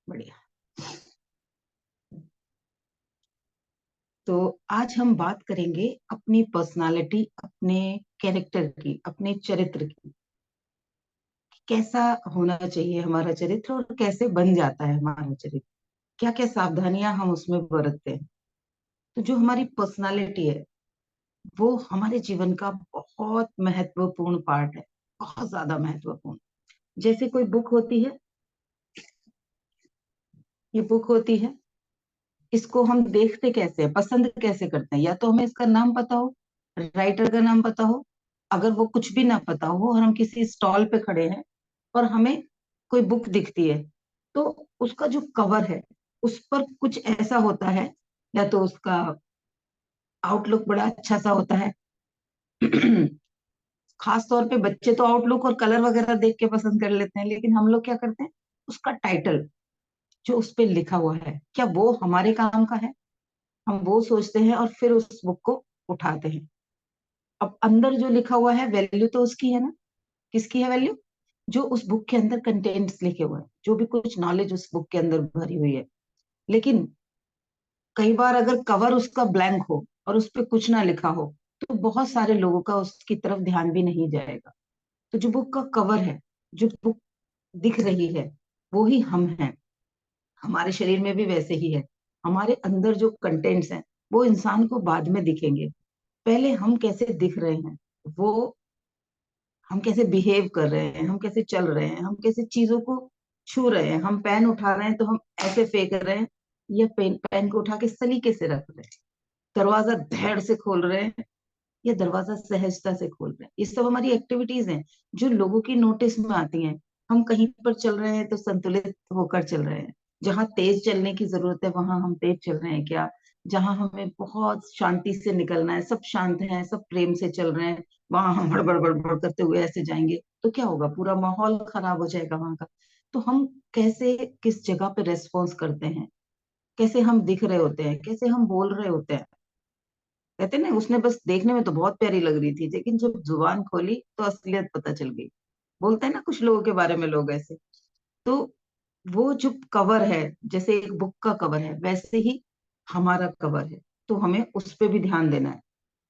बढ़िया। तो आज हम बात करेंगे अपनी पर्सनालिटी, अपने कैरेक्टर की, अपने चरित्र की। कैसा होना चाहिए हमारा चरित्र और कैसे बन जाता है हमारा चरित्र, क्या क्या सावधानियां हम उसमें बरतते हैं। तो जो हमारी पर्सनालिटी है वो हमारे जीवन का बहुत महत्वपूर्ण पार्ट है, बहुत ज्यादा महत्वपूर्ण। जैसे कोई बुक होती है, ये बुक होती है, इसको हम देखते कैसे हैं, पसंद कैसे करते हैं? या तो हमें इसका नाम पता हो, राइटर का नाम पता हो। अगर वो कुछ भी ना पता हो और हम किसी स्टॉल पे खड़े हैं और हमें कोई बुक दिखती है, तो उसका जो कवर है उस पर कुछ ऐसा होता है, या तो उसका आउटलुक बड़ा अच्छा सा होता है। खास तौर पे बच्चे तो आउटलुक और कलर वगैरह देख के पसंद कर लेते हैं, लेकिन हम लोग क्या करते हैं, उसका टाइटल जो उस पे लिखा हुआ है क्या वो हमारे काम का है, हम वो सोचते हैं और फिर उस बुक को उठाते हैं। अब अंदर जो लिखा हुआ है वैल्यू तो उसकी है ना, किसकी है वैल्यू? जो उस बुक के अंदर कंटेंट्स लिखे हुए हैं, जो भी कुछ नॉलेज उस बुक के अंदर भरी हुई है। लेकिन कई बार अगर कवर उसका ब्लैंक हो और उस पे कुछ ना लिखा हो, तो बहुत सारे लोगों का उसकी तरफ ध्यान भी नहीं जाएगा। तो जो बुक का कवर है, जो बुक दिख रही है, वो ही हम हैं। हमारे शरीर में भी वैसे ही है। हमारे अंदर जो कंटेंट्स हैं वो इंसान को बाद में दिखेंगे। पहले हम कैसे दिख रहे हैं, वो हम कैसे बिहेव कर रहे हैं, हम कैसे चल रहे हैं, हम कैसे चीजों को छू रहे हैं। हम पेन उठा रहे हैं तो हम ऐसे फेंक रहे हैं, या पेन पेन को उठा के सलीके से रख रहे हैं। दरवाजा धैर्य से खोल रहे हैं या दरवाजा सहजता से खोल रहे हैं। ये सब हमारी एक्टिविटीज हैं जो लोगों की नोटिस में आती हैं। हम कहीं पर चल रहे हैं तो संतुलित होकर चल रहे हैं। जहां तेज चलने की जरूरत है वहां हम तेज चल रहे हैं क्या? जहां हमें बहुत शांति से निकलना है, सब शांत हैं, सब प्रेम से चल रहे हैं, वहां हम हड़बड़ बड़बड़ करते हुए ऐसे जाएंगे तो क्या होगा? पूरा माहौल खराब हो जाएगा वहां का। तो हम कैसे, किस जगह पे रेस्पॉन्स करते हैं, कैसे हम दिख रहे होते हैं, कैसे हम बोल रहे होते हैं। कहते ना, उसने बस देखने में तो बहुत प्यारी लग रही थी, लेकिन जब जुबान खोली तो असलियत पता चल गई। बोलते हैं ना कुछ लोगों के बारे में लोग ऐसे। तो वो जो कवर है, जैसे एक बुक का कवर है वैसे ही हमारा कवर है। तो हमें उस पे भी ध्यान देना है,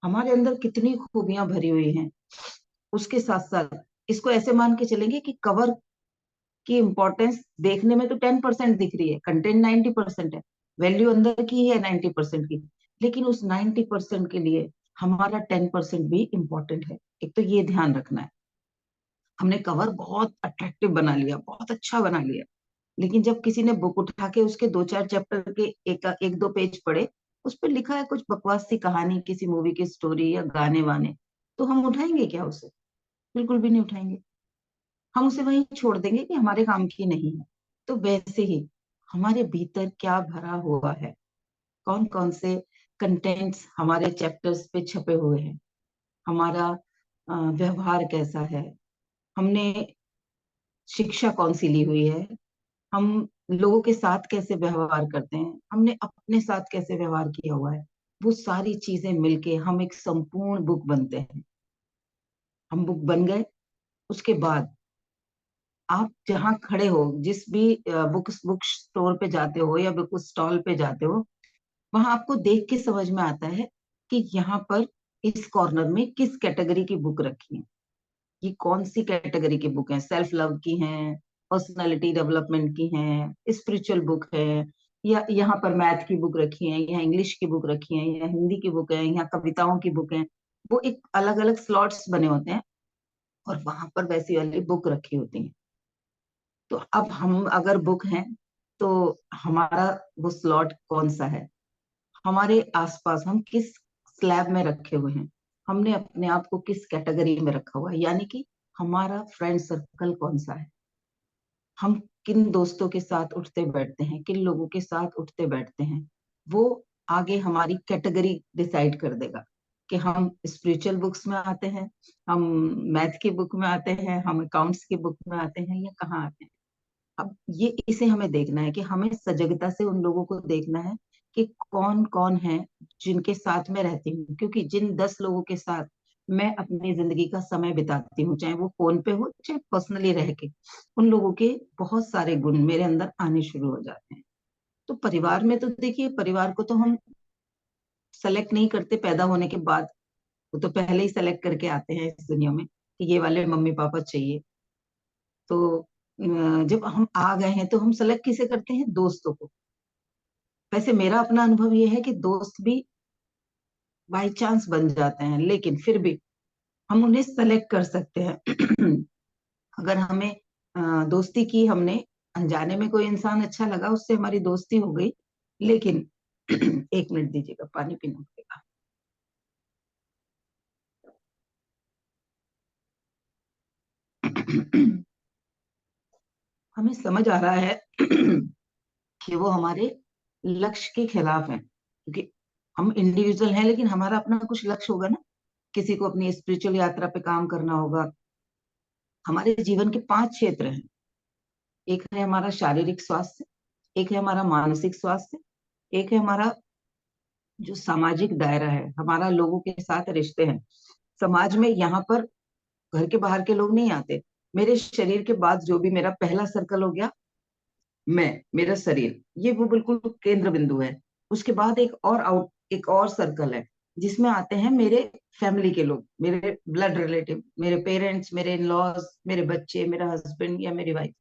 हमारे अंदर कितनी खूबियां भरी हुई हैं। उसके साथ साथ इसको ऐसे मान के चलेंगे कि कवर की इंपॉर्टेंस देखने में तो 10% दिख रही है, कंटेंट 90% है, वैल्यू अंदर की है 90% की। लेकिन उस 90% के लिए हमारा 10% भी इम्पोर्टेंट है। एक तो ये ध्यान रखना है। हमने कवर बहुत अट्रैक्टिव बना लिया, बहुत अच्छा बना लिया, लेकिन जब किसी ने बुक उठा के उसके दो चार चैप्टर के एक एक दो पेज पढ़े, उस पर लिखा है कुछ बकवास सी कहानी, किसी मूवी की स्टोरी या गाने वाने, तो हम उठाएंगे क्या उसे? बिल्कुल भी नहीं उठाएंगे। हम उसे वहीं छोड़ देंगे कि हमारे काम की नहीं है। तो वैसे ही हमारे भीतर क्या भरा हुआ है, कौन कौन से कंटेंट्स हमारे चैप्टर्स पे छपे हुए हैं, हमारा व्यवहार कैसा है, हमने शिक्षा कौन सी ली हुई है, हम लोगों के साथ कैसे व्यवहार करते हैं, हमने अपने साथ कैसे व्यवहार किया हुआ है, वो सारी चीजें मिलके हम एक संपूर्ण बुक बनते हैं। हम बुक बन गए, उसके बाद आप जहाँ खड़े हो, जिस भी बुक स्टोर पे जाते हो या बुक स्टॉल पे जाते हो, वहां आपको देख के समझ में आता है कि यहाँ पर इस कॉर्नर में किस कैटेगरी की बुक रखी है। ये कौन सी कैटेगरी की बुक है? सेल्फ लव की हैं, पर्सनालिटी डेवलपमेंट की हैं, स्पिरिचुअल बुक है, या यहाँ पर मैथ की बुक रखी है, या इंग्लिश की बुक रखी है, या हिंदी की बुक है, या कविताओं की बुक है। वो एक अलग अलग स्लॉट्स बने होते हैं और वहां पर वैसी वाली बुक रखी होती है। तो अब हम अगर बुक हैं तो हमारा वो स्लॉट कौन सा है, हमारे आसपास हम किस स्लैब में रखे हुए हैं, हमने अपने आप को किस कैटेगरी में रखा हुआ है, यानी कि हमारा फ्रेंड सर्कल कौन सा है। हम किन दोस्तों के साथ उठते बैठते हैं, किन लोगों के साथ उठते बैठते हैं, वो आगे हमारी कैटेगरी डिसाइड कर देगा कि हम स्पिरिचुअल बुक्स में आते हैं, हम मैथ की बुक में आते हैं, हम अकाउंट्स की बुक में आते हैं, या कहाँ आते हैं। अब ये इसे हमें देखना है कि हमें सजगता से उन लोगों को देखना है कि कौन कौन है जिनके साथ में रहती हूँ, क्योंकि जिन 10 लोगों के साथ मैं अपनी जिंदगी का समय बिताती हूँ, चाहे वो फोन पे हो चाहे पर्सनली रह के, उन लोगों के बहुत सारे गुण मेरे अंदर आने शुरू हो जाते हैं। तो परिवार में तो देखिए, परिवार को तो हम सेलेक्ट नहीं करते पैदा होने के बाद, वो तो पहले ही सेलेक्ट करके आते हैं इस दुनिया में कि ये वाले मम्मी पापा चाहिए। तो जब हम आ गए हैं तो हम सेलेक्ट किसे करते हैं? दोस्तों को। वैसे मेरा अपना अनुभव ये है कि दोस्त भी बाई चांस बन जाते हैं, लेकिन फिर भी हम उन्हें सेलेक्ट कर सकते हैं। अगर हमें दोस्ती की हमने, अनजाने में कोई इंसान अच्छा लगा, उससे हमारी दोस्ती हो गई, लेकिन 1 मिनट दीजिएगा, पानी पीना पड़ेगा। हमें समझ आ रहा है कि वो हमारे लक्ष्य के खिलाफ है, क्योंकि हम इंडिविजुअल हैं लेकिन हमारा अपना कुछ लक्ष्य होगा ना। किसी को अपनी स्पिरिचुअल यात्रा पे काम करना होगा। हमारे जीवन के 5 क्षेत्र हैं। एक है हमारा शारीरिक स्वास्थ्य, एक है हमारा मानसिक स्वास्थ्य, एक है हमारा जो सामाजिक दायरा है, हमारा लोगों के साथ रिश्ते हैं। समाज में यहाँ पर घर के बाहर के लोग नहीं आते। मेरे शरीर के बाद जो भी मेरा पहला सर्कल हो गया, मैं, मेरा शरीर, ये वो बिल्कुल केंद्र बिंदु है। उसके बाद एक और सर्कल है जिसमें आते हैं मेरे फैमिली के लोग, मेरे ब्लड रिलेटिव, मेरे पेरेंट्स, मेरे इन लॉज, मेरे बच्चे, मेरा हस्बैंड या मेरी वाइफ।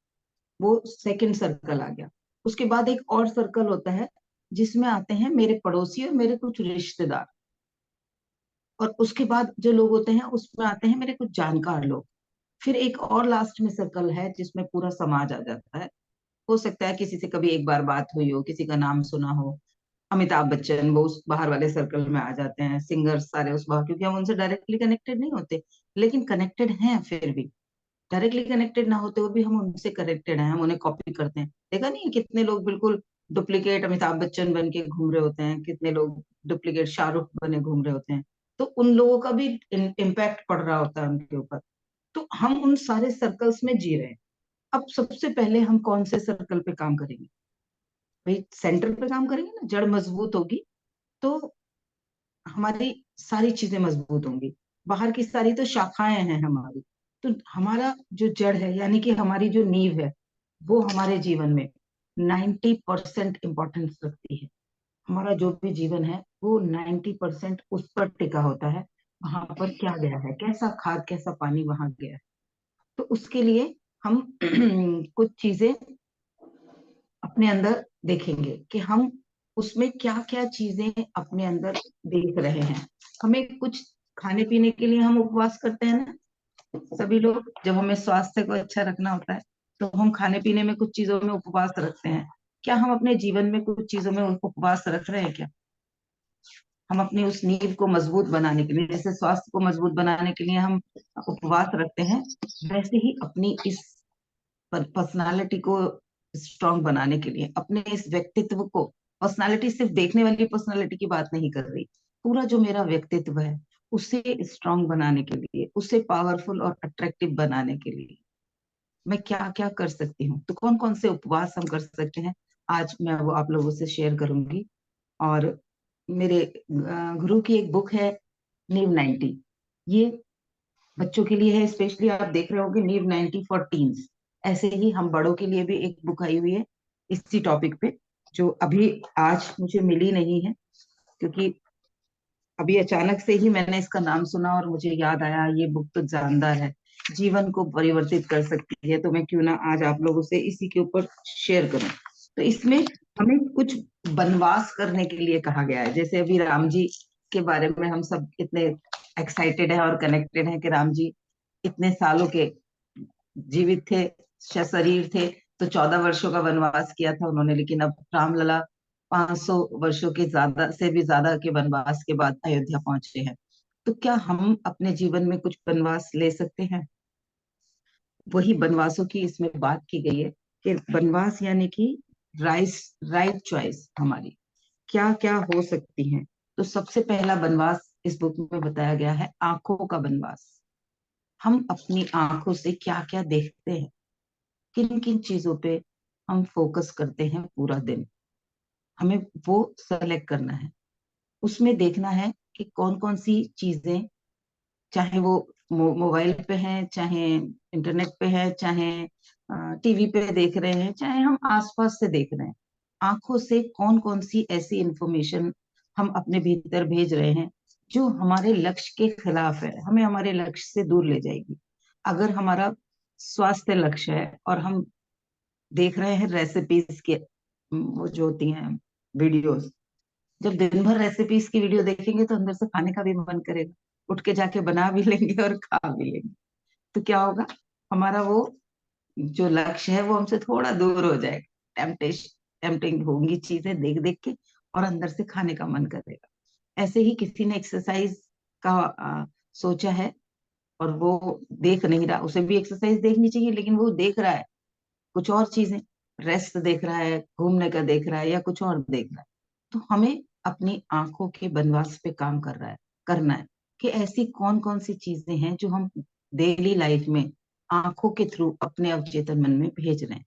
वो सेकंड सर्कल आ गया। उसके बाद एक और सर्कल होता है जिसमें आते हैं मेरे पड़ोसी और मेरे कुछ रिश्तेदार। और उसके बाद जो लोग होते हैं उसमें आते हैं मेरे कुछ जानकार लोग। फिर एक और लास्ट में सर्कल है जिसमें पूरा समाज आ जाता है। हो सकता है किसी से कभी एक बार बात हुई हो, किसी का नाम सुना हो। अमिताभ बच्चन, वो उस बाहर वाले सर्कल में आ जाते हैं। सिंगर्स सारे उस बाहर, क्योंकि हम उनसे डायरेक्टली कनेक्टेड नहीं होते, लेकिन कनेक्टेड हैं फिर भी। डायरेक्टली कनेक्टेड ना होते हुए भी हम उनसे कनेक्टेड हैं, हम उन्हें कॉपी करते हैं। देखा नहीं है कितने लोग बिल्कुल डुप्लीकेट अमिताभ बच्चन बन के घूम रहे होते हैं, कितने लोग डुप्लीकेट शाहरुख बने घूम रहे होते हैं। तो उन लोगों का भी इम्पैक्ट पड़ रहा होता है उनके ऊपर। तो हम उन सारे सर्कल्स में जी रहे हैं। अब सबसे पहले हम कौन से सर्कल पे काम करेंगे? भाई सेंटर पे काम करेंगे ना, जड़ मजबूत होगी तो हमारी सारी चीजें मजबूत होंगी। बाहर की सारी तो शाखाएं हैं हमारी। तो हमारा जो जड़ है, यानी कि हमारी जो नींव है, वो हमारे जीवन में 90% इम्पोर्टेंस रखती है। हमारा जो भी जीवन है वो 90% उस पर टिका होता है। वहां पर क्या गया है, कैसा खाद कैसा पानी वहां गया है। तो उसके लिए हम कुछ चीजें अपने अंदर देखेंगे कि हम उसमें क्या क्या चीजें अपने अंदर देख रहे हैं। हमें कुछ खाने पीने के लिए हम उपवास करते हैं ना, सभी लोग। जब हमें स्वास्थ्य को अच्छा रखना होता है तो हम खाने पीने में कुछ चीजों में उपवास रखते हैं। क्या हम अपने जीवन में कुछ चीजों में उपवास रख रहे हैं क्या? हम अपनी उस नींव को मजबूत बनाने के लिए, जैसे स्वास्थ्य को मजबूत बनाने के लिए हम उपवास रखते हैं, वैसे ही अपनी इस पर्सनालिटी को स्ट्रांग बनाने के लिए, अपने इस व्यक्तित्व को, पर्सनालिटी सिर्फ देखने वाली पर्सनालिटी की बात नहीं कर रही, पूरा जो मेरा व्यक्तित्व है उसे स्ट्रांग बनाने के लिए, उसे पावरफुल और अट्रैक्टिव बनाने के लिए मैं क्या क्या कर सकती हूँ। तो कौन कौन से उपवास हम कर सकते हैं, आज मैं वो आप लोगों से शेयर करूंगी। और मेरे गुरु की एक बुक है, नीव 90। ये बच्चों के लिए है, स्पेशली आप देख रहे होंगे नीव 90 फॉर टीन्स। ऐसे ही हम बड़ों के लिए भी एक बुक आई हुई है इसी टॉपिक पे, जो अभी आज मुझे मिली नहीं है, क्योंकि अभी अचानक से ही मैंने इसका नाम सुना और मुझे याद आया ये बुक तो जानदार है, जीवन को परिवर्तित कर सकती है, तो मैं क्यों ना आज आप लोगों से इसी के ऊपर शेयर करूं। तो इसमें हमें कुछ बनवास करने के लिए कहा गया है। जैसे अभी राम जी के बारे में हम सब इतने एक्साइटेड हैं और कनेक्टेड हैं कि राम जी इतने सालों के जीवित थे, सशरीर थे। तो 14 वर्षों का वनवास किया था उन्होंने, लेकिन अब रामलला 500 वर्षों के ज्यादा से भी ज्यादा के वनवास के बाद अयोध्या पहुंचे हैं। तो क्या हम अपने जीवन में कुछ वनवास ले सकते हैं? वही वनवासों की इसमें बात की गई है कि वनवास यानी कि राइस राइट चॉइस हमारी क्या क्या हो सकती हैं। तो सबसे पहला वनवास इस बुक में बताया गया है, आंखों का वनवास। हम अपनी आंखों से क्या क्या देखते हैं, किन किन चीजों पे हम फोकस करते हैं पूरा दिन, हमें वो सेलेक्ट करना है। उसमें देखना है कि कौन कौन सी चीजें चाहे वो मोबाइल पे है, चाहे इंटरनेट पे है, चाहे टीवी पे देख रहे हैं, चाहे हम आसपास से देख रहे हैं। आंखों से कौन कौन सी ऐसी इंफॉर्मेशन हम अपने भीतर भेज रहे हैं जो हमारे लक्ष्य के खिलाफ है, हमें हमारे लक्ष्य से दूर ले जाएगी। अगर हमारा स्वास्थ्य लक्ष्य है और हम देख रहे हैं रेसिपीज के, वो जो होती हैं वीडियोस, जब दिन भर रेसिपीज की वीडियो देखेंगे तो अंदर से खाने का भी मन करेगा, उठ के जाके बना भी लेंगे और खा भी लेंगे। तो क्या होगा, हमारा वो जो लक्ष्य है वो हमसे थोड़ा दूर हो जाएगा। टेम्पटिंग होंगी चीजें देख देख के, और अंदर से खाने का मन करेगा। ऐसे ही किसी ने एक्सरसाइज का सोचा है और वो देख नहीं रहा, उसे भी एक्सरसाइज देखनी चाहिए, लेकिन वो देख रहा है कुछ और चीजें, रेस्ट देख रहा है, घूमने का देख रहा है, या कुछ और देख रहा है। तो हमें अपनी आंखों के बनवास पे काम करना है कि ऐसी कौन कौन सी चीजें हैं जो हम डेली लाइफ में आंखों के थ्रू अपने अवचेतन मन में भेज रहे हैं।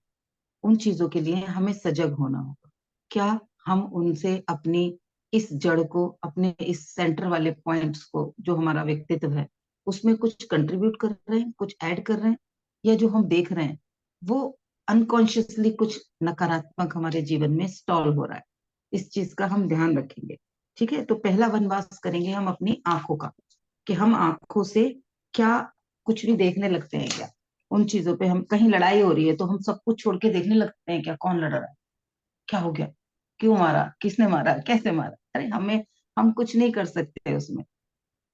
उन चीजों के लिए हमें सजग होना होगा। क्या हम उनसे अपनी इस जड़ को, अपने इस सेंटर वाले पॉइंट्स को, जो हमारा व्यक्तित्व है, उसमें कुछ कंट्रीब्यूट कर रहे हैं, कुछ ऐड कर रहे हैं, या जो हम देख रहे हैं वो अनकॉन्शियसली कुछ नकारात्मक हमारे जीवन में स्टॉल हो रहा है। इस चीज का हम ध्यान रखेंगे। ठीक है, तो पहला वनवास करेंगे हम अपनी आंखों का, कि हम आंखों से क्या कुछ भी देखने लगते हैं क्या। उन चीजों पे, हम कहीं लड़ाई हो रही है तो हम सब कुछ छोड़ के देखने लगते हैं क्या, कौन लड़ रहा है, क्या हो गया, क्यों मारा, किसने मारा, कैसे मारा। अरे हम कुछ नहीं कर सकते उसमें,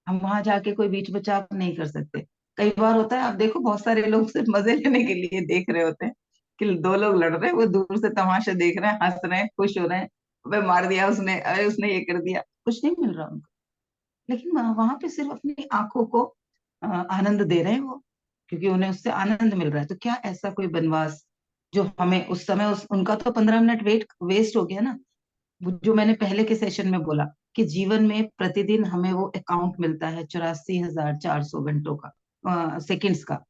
हम वहां जाके कोई बीच बचाव नहीं कर सकते। कई बार होता है, आप देखो बहुत सारे लोग सिर्फ मजे लेने के लिए देख रहे होते हैं कि दो लोग लड़ रहे हैं, वो दूर से तमाशा देख रहे हैं, हंस रहे हैं, खुश हो रहे हैं, अबे मार दिया उसने, अरे उसने ये कर दिया, कुछ नहीं मिल रहा उनको। लेकिन वहां पे सिर्फ अपनी आंखों को आनंद दे रहे हैं वो, क्योंकि उन्हें उससे आनंद मिल रहा है। तो क्या ऐसा कोई बनवास जो हमें उस समय, उनका तो 15 मिनट वेस्ट हो गया ना। जो मैंने पहले के सेशन में बोला कि जीवन में प्रतिदिन हमें वो अकाउंट मिलता है 84,400 घंटों का, सेकंड्स का।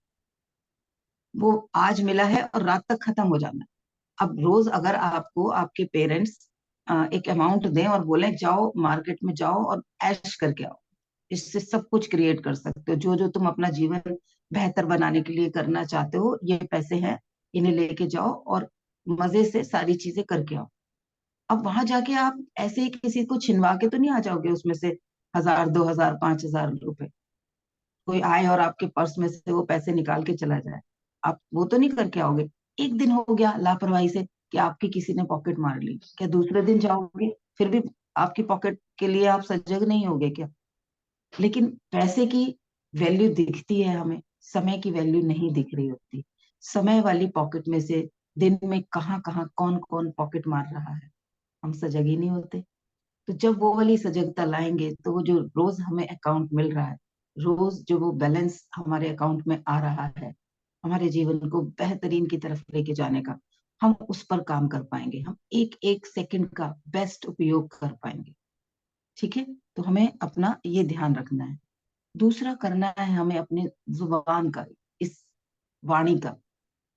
वो आज मिला है और रात तक खत्म हो जाना है। अब रोज अगर आपको आपके पेरेंट्स एक अमाउंट दें और बोले जाओ मार्केट में जाओ और ऐश करके आओ, इससे सब कुछ क्रिएट कर सकते हो, जो जो तुम अपना जीवन बेहतर बनाने के लिए करना चाहते हो, ये पैसे हैं, इन्हें लेके जाओ और मजे से सारी चीजें करके आओ। अब वहां जाके आप ऐसे ही किसी को छिनवा के तो नहीं आ जाओगे उसमें से 1,000, 2,000, 5,000 रुपए। कोई आए और आपके पर्स में से वो पैसे निकाल के चला जाए, आप वो तो नहीं करके आओगे। एक दिन हो गया लापरवाही से कि आपकी किसी ने पॉकेट मार ली, क्या दूसरे दिन जाओगे फिर भी आपकी पॉकेट के लिए आप सजग नहीं होगे क्या? लेकिन पैसे की वैल्यू दिखती है हमें, समय की वैल्यू नहीं दिख रही होती। समय वाली पॉकेट में से दिन में कहाँ कहाँ कौन कौन पॉकेट मार रहा है, हम सजग ही नहीं होते। तो जब वो वाली सजगता लाएंगे तो वो जो रोज हमें अकाउंट मिल रहा है, रोज जो वो बैलेंस हमारे अकाउंट में आ रहा है, हमारे जीवन को बेहतरीन की तरफ लेके जाने का, हम उस पर काम कर पाएंगे, हम एक एक सेकंड का बेस्ट उपयोग कर पाएंगे। ठीक है, तो हमें अपना ये ध्यान रखना है। दूसरा करना है हमें अपने जुबान का, इस वाणी का,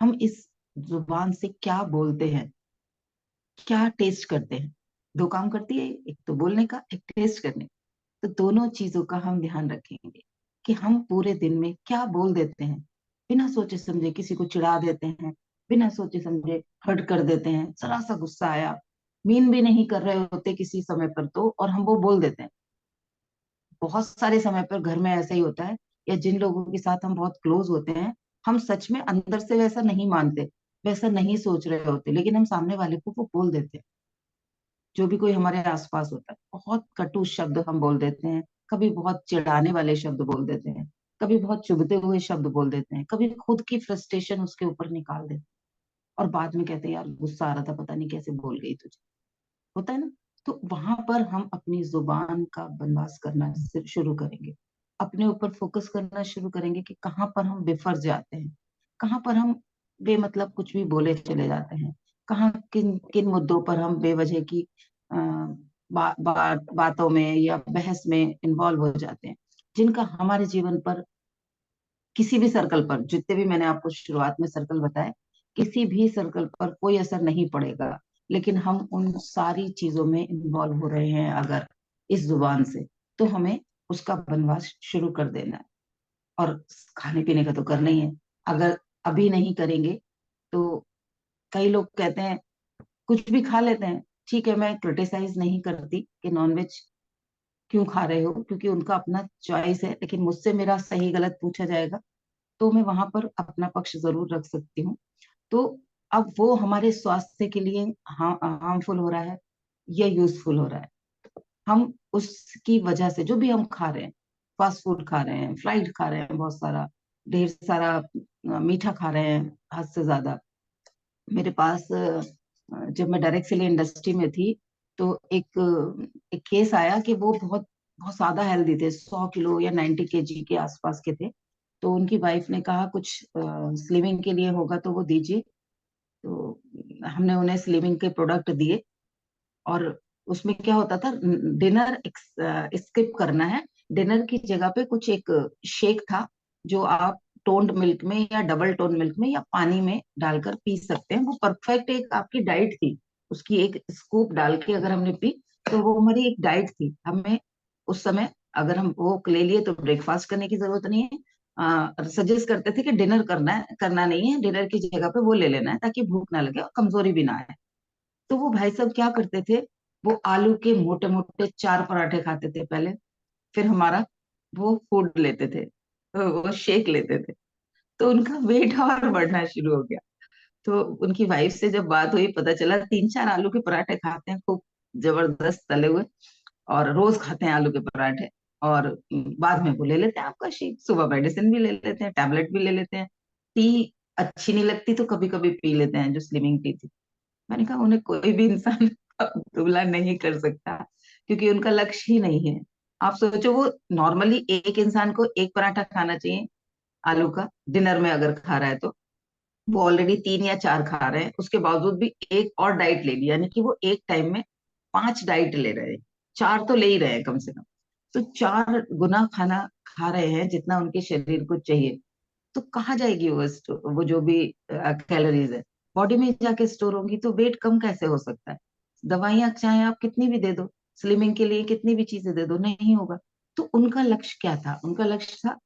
हम इस जुबान से क्या बोलते हैं, क्या टेस्ट करते हैं। दो काम करती है, एक तो बोलने का, एक टेस्ट करने का। तो दोनों चीजों का हम ध्यान रखेंगे कि हम पूरे दिन में क्या बोल देते हैं। बिना सोचे समझे किसी को चिढ़ा देते हैं, बिना सोचे समझे हर्ट कर देते हैं, जरा सा गुस्सा आया, मीन भी नहीं कर रहे होते किसी समय पर तो, और हम वो बोल देते हैं। बहुत सारे समय पर घर में ऐसा ही होता है, या जिन लोगों के साथ हम बहुत क्लोज होते हैं, हम सच में अंदर से वैसा नहीं मानते, वैसा नहीं सोच रहे होते, लेकिन हम सामने वाले को वो बोल देते हैं। जो भी कोई हमारे आसपास होता है, बहुत कटु शब्द हम बोल देते हैं, कभी बहुत चिढ़ाने वाले शब्द बोल देते हैं, कभी बहुत चुभते हुए शब्द बोल देते हैं, कभी खुद की फ्रस्ट्रेशन उसके ऊपर निकाल देते हैं, और बाद में कहते हैं यार गुस्सा आ रहा था, पता नहीं कैसे बोल गई तुझे। होता है ना। तो वहां पर हम अपनी जुबान का बनवास करना शुरू करेंगे, अपने ऊपर फोकस करना शुरू करेंगे कि कहाँ पर हम बेफर जाते हैं, कहाँ पर हम बेमतलब कुछ भी बोले चले जाते हैं, कहाँ किन किन मुद्दों पर हम बेवजह की बातों में या बहस में इन्वॉल्व हो जाते हैं, जिनका हमारे जीवन पर, किसी भी सर्कल पर, जितने भी मैंने आपको शुरुआत में सर्कल बताए, किसी भी सर्कल पर कोई असर नहीं पड़ेगा। लेकिन हम उन सारी चीजों में इन्वॉल्व हो रहे हैं अगर इस जुबान से, तो हमें उसका बनवास शुरू कर देना है। और खाने पीने का तो करना ही है। अगर अभी नहीं करेंगे तो कई लोग कहते हैं कुछ भी खा लेते हैं। ठीक है, मैं क्रिटिसाइज नहीं करती कि नॉनवेज क्यों खा रहे हो, क्योंकि उनका अपना चॉइस है, लेकिन मुझसे मेरा सही गलत पूछा जाएगा तो मैं वहां पर अपना पक्ष जरूर रख सकती हूँ। तो अब वो हमारे स्वास्थ्य के लिए हार्मफुल हो रहा है या यूजफुल हो रहा है, हम उसकी वजह से जो भी हम खा रहे हैं, फास्ट फूड खा रहे हैं, फ्राइड खा रहे हैं, बहुत सारा ढेर सारा मीठा खा रहे हैं हद से ज्यादा। मेरे पास जब मैं डायरेक्ट सेलिंग इंडस्ट्री में थी तो एक केस आया कि वो बहुत बहुत ज्यादा हेल्दी थे, 100 किलो या 90 केजी के आसपास के थे। तो उनकी वाइफ ने कहा कुछ स्लिमिंग के लिए होगा तो वो दीजिए। तो हमने उन्हें स्लिमिंग के प्रोडक्ट दिए। और उसमें क्या होता था, डिनर स्किप करना है, डिनर की जगह पे कुछ एक शेक था जो आप टोन्ड मिल्क में या डबल टोन मिल्क में या पानी में डालकर पी सकते हैं। वो परफेक्ट एक आपकी डाइट थी। उसकी एक स्कूप डाल के अगर हमने पी तो वो हमारी एक डाइट थी। हमें उस समय अगर हम वो ले लिए तो ब्रेकफास्ट करने की जरूरत नहीं है। सजेस्ट करते थे कि डिनर करना नहीं है, डिनर की जगह पे वो ले लेना है ताकि भूख ना लगे और कमजोरी भी ना आए। तो वो भाई साहब क्या करते थे, वो आलू के मोटे मोटे 4 पराठे खाते थे पहले, फिर हमारा वो फूड लेते थे, वो शेक लेते थे। तो उनका वेट और बढ़ना शुरू हो गया। तो उनकी वाइफ से जब बात हुई पता चला 3-4 आलू के पराठे खाते हैं खूब जबरदस्त तले हुए, और रोज खाते हैं आलू के पराठे। और बाद में वो ले लेते हैं आपका शेक, सुबह मेडिसिन भी ले लेते हैं, टैबलेट भी ले लेते हैं। टी अच्छी नहीं लगती तो कभी कभी पी लेते हैं, जो स्लिमिंग टी थी। मैंने कहा उन्हें कोई भी इंसान दुबला नहीं कर सकता, क्योंकि उनका लक्ष्य ही नहीं है। आप सोचो, वो नॉर्मली एक इंसान को एक पराठा खाना चाहिए आलू का, डिनर में अगर खा रहा है तो वो ऑलरेडी 3 या 4 खा रहे हैं, उसके बावजूद भी एक और डाइट ले ली, यानी कि वो एक टाइम में 5 डाइट ले रहे हैं। 4 तो ले ही रहे हैं कम से कम। तो 4 गुना खाना खा रहे हैं जितना उनके शरीर को चाहिए। तो कहाँ जाएगी वो जो भी कैलोरीज है, बॉडी में जाके स्टोर होंगी, तो वेट कम कैसे हो सकता है। दवाइयां चाहे आप कितनी भी दे दो, स्लिमिंग के लिए कितनी भी चीजें दे दो, नहीं होगा। तो उनका लक्ष्य क्या था, उनका लक्ष्य था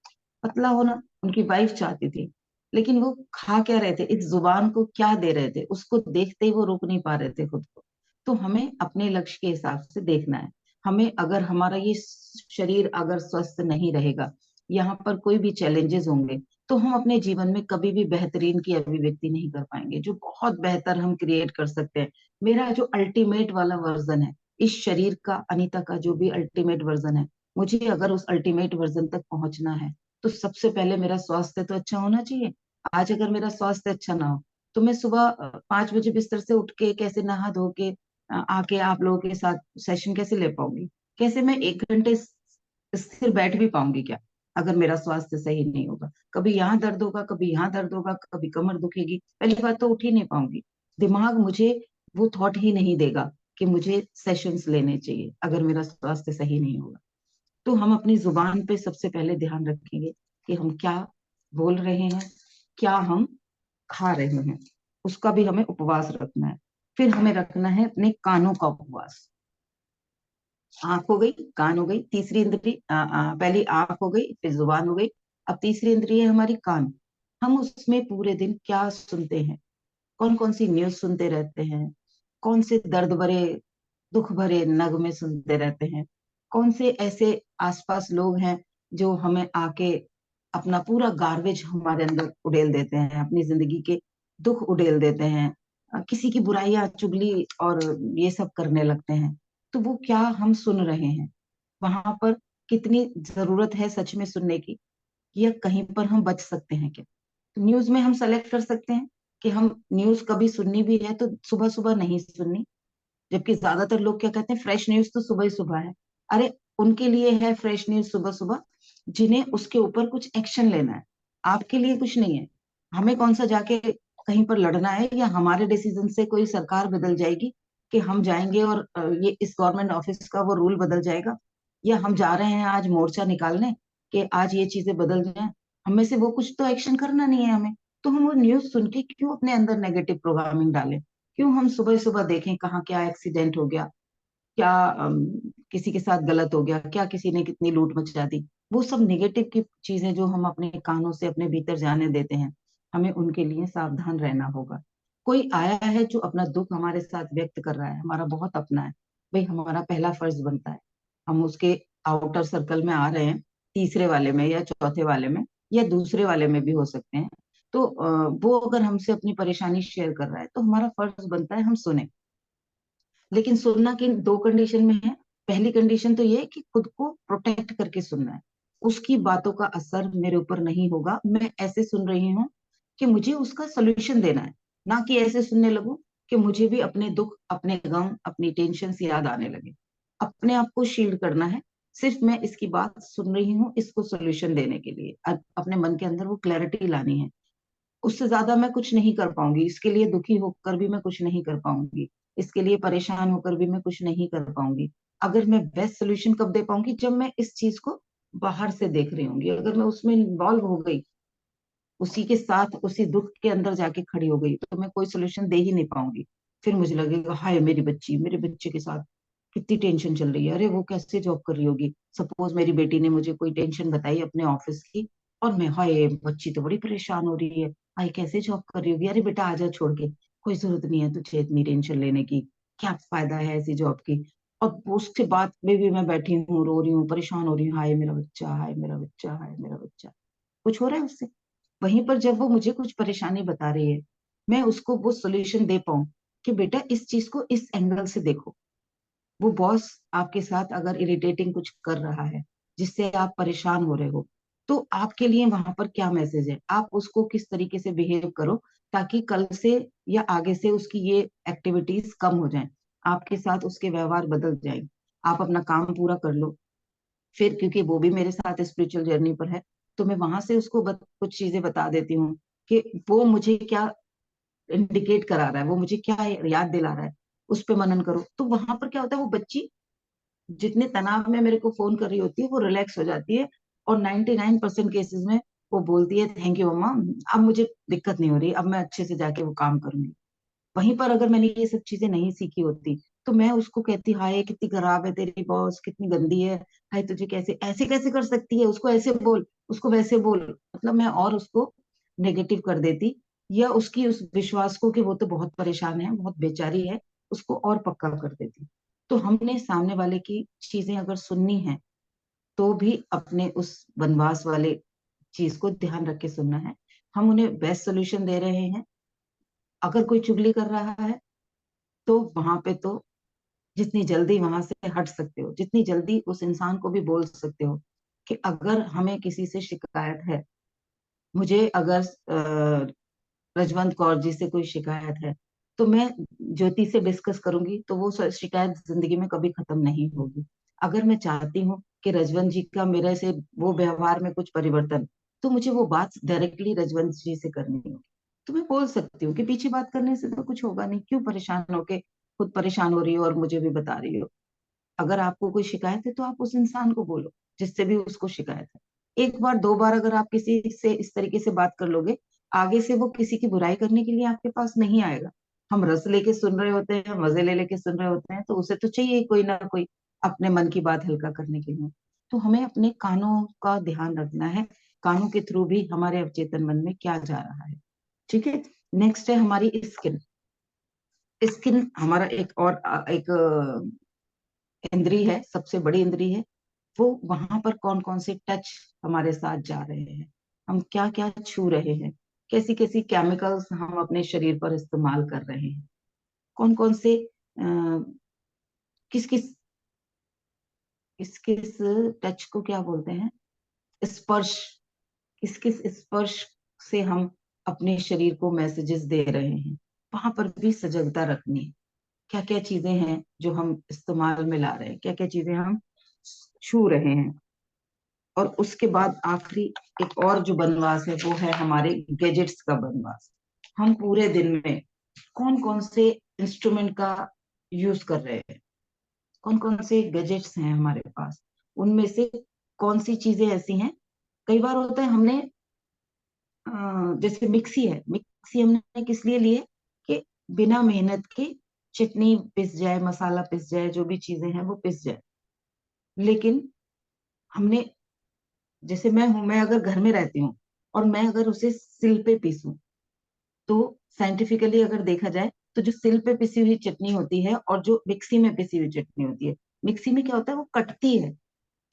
पतला होना, उनकी वाइफ चाहती थी। लेकिन वो खा क्या रहे थे, इस जुबान को क्या दे रहे थे, उसको देखते ही वो रोक नहीं पा रहे थे खुद को। तो हमें अपने लक्ष्य के हिसाब से देखना है। हमें अगर हमारा ये शरीर अगर स्वस्थ नहीं रहेगा, यहाँ पर कोई भी चैलेंजेस होंगे, तो हम अपने जीवन में कभी भी बेहतरीन की अभिव्यक्ति नहीं कर पाएंगे। जो बहुत बेहतर हम क्रिएट कर सकते हैं, मेरा जो अल्टीमेट वाला वर्जन है इस शरीर का, अनीता का जो भी अल्टीमेट वर्जन है, मुझे अगर उस अल्टीमेट वर्जन तक पहुंचना है तो सबसे पहले मेरा स्वास्थ्य तो अच्छा होना चाहिए। आज अगर मेरा स्वास्थ्य अच्छा ना हो तो मैं सुबह 5 बजे बिस्तर से उठ के कैसे नहा धो के आके आप लोगों के साथ सेशन कैसे ले पाऊंगी, कैसे मैं 1 घंटे स्थिर बैठ भी पाऊंगी क्या, अगर मेरा स्वास्थ्य सही नहीं होगा। कभी यहाँ दर्द होगा, कभी यहाँ दर्द होगा, कभी कमर दुखेगी, पहली बात तो उठ ही नहीं पाऊंगी। दिमाग मुझे वो थॉट ही नहीं देगा कि मुझे सेशंस लेने चाहिए अगर मेरा स्वास्थ्य सही नहीं होगा। तो हम अपनी जुबान पे सबसे पहले ध्यान रखेंगे कि हम क्या बोल रहे हैं, क्या हम खा रहे हैं, उसका भी हमें उपवास रखना है। फिर हमें रखना है अपने कानों का उपवास। आंख हो गई, कान हो गई, तीसरी इंद्री पहली आंख हो गई, फिर जुबान हो गई, अब तीसरी इंद्री है हमारी कान। हम उसमें पूरे दिन क्या सुनते हैं, कौन कौन सी न्यूज सुनते रहते हैं, कौन से दर्द भरे दुख भरे नगमे सुनते रहते हैं, कौन से ऐसे आसपास लोग हैं जो हमें आके अपना पूरा गार्बेज हमारे अंदर उड़ेल देते हैं, अपनी जिंदगी के दुख उड़ेल देते हैं, किसी की बुराइयां चुगली और ये सब करने लगते हैं। तो वो क्या हम सुन रहे हैं, वहां पर कितनी जरूरत है सच में सुनने की, या कहीं पर हम बच सकते हैं क्या। न्यूज में हम सेलेक्ट कर सकते हैं कि हम न्यूज कभी सुननी भी है तो सुबह सुबह नहीं सुननी, जबकि ज्यादातर लोग क्या कहते हैं फ्रेश न्यूज तो सुबह ही सुबह है। अरे उनके लिए है फ्रेश न्यूज सुबह सुबह जिन्हें उसके ऊपर कुछ एक्शन लेना है, आपके लिए कुछ नहीं है। हमें कौन सा जाके कहीं पर लड़ना है, या हमारे डिसीजन से कोई सरकार बदल जाएगी कि हम जाएंगे और ये इस गवर्नमेंट ऑफिस का वो रूल बदल जाएगा, या हम जा रहे हैं आज मोर्चा निकालने कि आज ये चीजें बदल जाए। हमें से वो कुछ तो एक्शन करना नहीं है हमें। तो हम वो न्यूज सुन के क्यों अपने अंदर नेगेटिव प्रोग्रामिंग डालें, क्यों हम सुबह सुबह देखें कहाँ क्या एक्सीडेंट हो गया, क्या किसी के साथ गलत हो गया, क्या किसी ने कितनी लूट मचा दी। वो सब नेगेटिव की चीजें जो हम अपने कानों से अपने भीतर जाने देते हैं, हमें उनके लिए सावधान रहना होगा। कोई आया है जो अपना दुख हमारे साथ व्यक्त कर रहा है, हमारा बहुत अपना है, भाई हमारा पहला फर्ज बनता है, हम उसके आउटर सर्कल में आ रहे हैं, तीसरे वाले में या चौथे वाले में या दूसरे वाले में भी हो सकते हैं, तो वो अगर हमसे अपनी परेशानी शेयर कर रहा है तो हमारा फर्ज बनता है हम सुने। लेकिन सुनना किन दो कंडीशन में है। पहली कंडीशन तो ये है कि खुद को प्रोटेक्ट करके सुनना है, उसकी बातों का असर मेरे ऊपर नहीं होगा, मैं ऐसे सुन रही हूँ कि मुझे उसका सोल्यूशन देना है, ना कि ऐसे सुनने लगूं कि मुझे भी अपने दुख, अपने गम, अपनी टेंशन याद आने लगे। अपने आप को शील्ड करना है, सिर्फ मैं इसकी बात सुन रही हूँ इसको सोल्यूशन देने के लिए, अपने मन के अंदर वो क्लैरिटी लानी है। उससे ज्यादा मैं कुछ नहीं कर पाऊंगी, इसके लिए दुखी होकर भी मैं कुछ नहीं कर पाऊंगी, इसके लिए परेशान होकर भी मैं कुछ नहीं कर पाऊंगी। अगर मैं बेस्ट सोल्यूशन कब दे पाऊंगी, जब मैं इस चीज को बाहर से देख रही होंगी, अगर मैं उसमें इन्वॉल्व हो गई, उसी के साथ उसी दुख के अंदर जाके खड़ी हो गई, तो मैं कोई सोल्यूशन दे ही नहीं पाऊंगी। फिर मुझे लगेगा हाय मेरी बच्ची, मेरे बच्चे के साथ कितनी टेंशन चल रही है, अरे वो कैसे जॉब कर रही होगी। सपोज मेरी बेटी ने मुझे कोई टेंशन बताई अपने ऑफिस की, और मैं हाय बच्ची तो बड़ी परेशान हो रही है, हाय कैसे जॉब कर रही होगी, अरे बेटा आजा छोड़ के, कोई जरूरत नहीं है तुझे इतनी टेंशन लेने की, क्या फायदा है ऐसी जॉब की। और उसके बाद में भी मैं बैठी हूँ, रो रही हूँ, परेशान हो रही हूँ, हाय मेरा बच्चा, हाय मेरा बच्चा, हाय मेरा बच्चा, कुछ हो रहा है उससे। वहीं पर जब वो मुझे कुछ परेशानी बता रही है, मैं उसको वो सोल्यूशन दे पाऊं कि बेटा इस चीज को इस एंगल से देखो। वो बॉस आपके साथ अगर इरिटेटिंग कुछ कर रहा है जिससे आप परेशान हो रहे हो, तो आपके लिए वहां पर क्या मैसेज है, आप उसको किस तरीके से बिहेव करो, ताकि कल से या आगे से उसकी ये एक्टिविटीज कम हो जाएं, आपके साथ उसके व्यवहार बदल जाए, आप अपना काम पूरा कर लो। फिर क्योंकि वो भी मेरे साथ स्पिरिचुअल जर्नी पर है, तो मैं वहां से उसको कुछ चीजें बता देती हूँ कि वो मुझे क्या इंडिकेट करा रहा है, वो मुझे क्या याद दिला रहा है, उस पे मनन करो। तो वहां पर क्या होता है, वो बच्ची जितने तनाव में मेरे को फोन कर रही होती है वो रिलैक्स हो जाती है, और 99% केसेस में वो बोलती है थैंक यू मम्मा, अब मुझे दिक्कत नहीं हो रही, अब मैं अच्छे से जाके वो काम करूंगी। वहीं पर अगर मैंने ये सब चीजें नहीं सीखी होती, तो मैं उसको कहती हाय कितनी खराब है तेरी बॉस, कितनी गंदी है, हाय तुझे कैसे ऐसे कैसे कर सकती है, उसको ऐसे बोल, उसको वैसे बोल, मतलब मैं और उसको नेगेटिव कर देती, या उसकी उस विश्वास को कि वो तो बहुत परेशान है, बहुत बेचारी है, उसको और पक्का कर देती। तो हमने सामने वाले की चीजें अगर सुननी है, तो भी अपने उस वनवास वाले चीज को ध्यान रख के सुनना है। हम उन्हें बेस्ट सोल्यूशन दे रहे हैं। अगर कोई चुगली कर रहा है, तो वहां पे तो जितनी जल्दी वहां से हट सकते हो, जितनी जल्दी उस इंसान को भी बोल सकते हो कि अगर हमें किसी से शिकायत है, मुझे अगर रजवंत कौर जी से कोई शिकायत है, तो मैं ज्योति से डिस्कस करूंगी, तो वो शिकायत जिंदगी में कभी खत्म नहीं होगी। अगर मैं चाहती हूँ कि रजवंत जी का मेरे से वो व्यवहार में कुछ परिवर्तन, तो मुझे वो बात डायरेक्टली रजवंत जी से करनी होगी। तो मैं बोल सकती हूँ कि पीछे बात करने से तो कुछ होगा नहीं, क्यों परेशान होके खुद परेशान हो रही हो और मुझे भी बता रही हो। अगर आपको कोई शिकायत है तो आप उस इंसान को बोलो जिससे भी उसको शिकायत है। एक बार दो बार अगर आप किसी से इस तरीके से बात कर लोगे, आगे से वो किसी की बुराई करने के लिए आपके पास नहीं आएगा। हम रस लेके सुन रहे होते हैं, मजे ले लेके सुन रहे होते हैं, तो उसे तो चाहिए कोई ना कोई अपने मन की बात हल्का करने के लिए। तो हमें अपने कानों का ध्यान रखना है, कानों के थ्रू भी हमारे अवचेतन मन में क्या जा रहा है। ठीक है। नेक्स्ट है हमारी स्किन। स्किन हमारा एक और एक इंद्री है, सबसे बड़ी इंद्री है। वो वहां पर कौन कौन से टच हमारे साथ जा रहे हैं, हम क्या क्या छू रहे हैं, कैसी कैसी केमिकल्स हम अपने शरीर पर इस्तेमाल कर रहे हैं, कौन कौन से किस किस किस किस टच को क्या बोलते हैं, स्पर्श, किस किस स्पर्श से हम अपने शरीर को मैसेजेस दे रहे हैं। वहां पर भी सजगता रखनी है, क्या क्या चीजें हैं जो हम इस्तेमाल में ला रहे हैं, क्या क्या चीजें हम छू रहे हैं। और उसके बाद आखिरी एक और जो बनवास है, वो है हमारे गैजेट्स का बनवास। हम पूरे दिन में कौन कौन से इंस्ट्रूमेंट का यूज कर रहे हैं, कौन कौन से गैजेट्स हैं हमारे पास, उनमें से कौन सी चीजें ऐसी हैं। कई बार होता है हमने जैसे मिक्सी है, मिक्सी हमने किस लिए लिए कि बिना मेहनत के चटनी पिस जाए, मसाला पिस जाए, जो भी चीजें हैं वो पिस जाए। लेकिन हमने जैसे मैं हूं, मैं अगर घर में रहती हूँ और मैं अगर उसे सिल पे पीसूं, तो साइंटिफिकली अगर देखा जाए तो जो सिल पे पिसी हुई चटनी होती है और जो मिक्सी में पिसी हुई चटनी होती है, मिक्सी में क्या होता है, वो कटती है,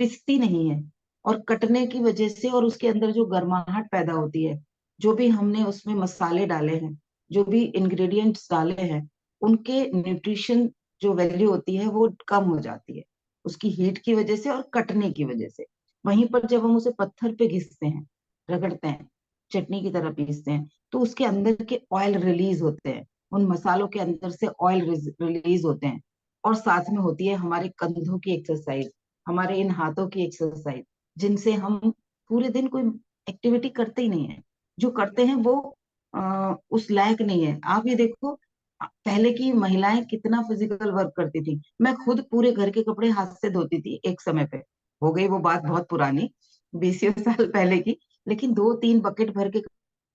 पिसती नहीं है। और कटने की वजह से और उसके अंदर जो गर्माहट पैदा होती है, जो भी हमने उसमें मसाले डाले हैं, जो भी इंग्रेडिएंट्स डाले हैं, उनके न्यूट्रिशन जो वैल्यू होती है वो कम हो जाती है, उसकी हीट की वजह से और कटने की वजह से। वहीं पर जब हम उसे पत्थर पे घिसते हैं, रगड़ते हैं, चटनी की तरह पीसते हैं, तो उसके अंदर के ऑयल रिलीज होते हैं, उन मसालों के अंदर से ऑयल रिलीज होते हैं। और साथ में होती है हमारे कंधों की एक्सरसाइज, हमारे इन हाथों की एक्सरसाइज, जिनसे हम पूरे दिन कोई एक्टिविटी करते ही नहीं है। जो करते हैं वो उस लायक नहीं है। आप ये देखो, पहले की महिलाएं कितना फिजिकल वर्क करती थी। मैं खुद पूरे घर के कपड़े हाथ से धोती थी एक समय पे, हो गई वो बात बहुत पुरानी, 20 साल पहले की। लेकिन 2-3 बकेट भर के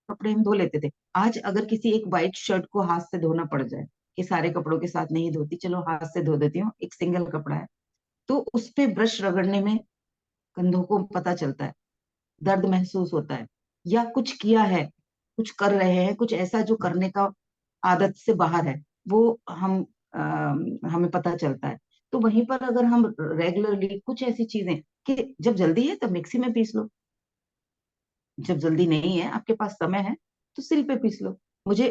कपड़े हम धो लेते थे। आज अगर किसी एक वाइट शर्ट को हाथ से धोना पड़ जाए, कि सारे कपड़ों के साथ नहीं धोती, चलो हाथ से धो देती हूँ, एक सिंगल कपड़ा है, तो उस पे ब्रश रगड़ने में कंधों को पता चलता है, दर्द महसूस होता है, या कुछ किया है, कुछ कर रहे हैं, कुछ ऐसा जो करने का आदत से बाहर है, वो हम हमें पता चलता है। तो वहीं पर अगर हम रेगुलरली कुछ ऐसी चीजें, कि जब जल्दी है तब मिक्सी में पीस लो, जब जल्दी नहीं है, आपके पास समय है, तो सिल पे पीस लो। मुझे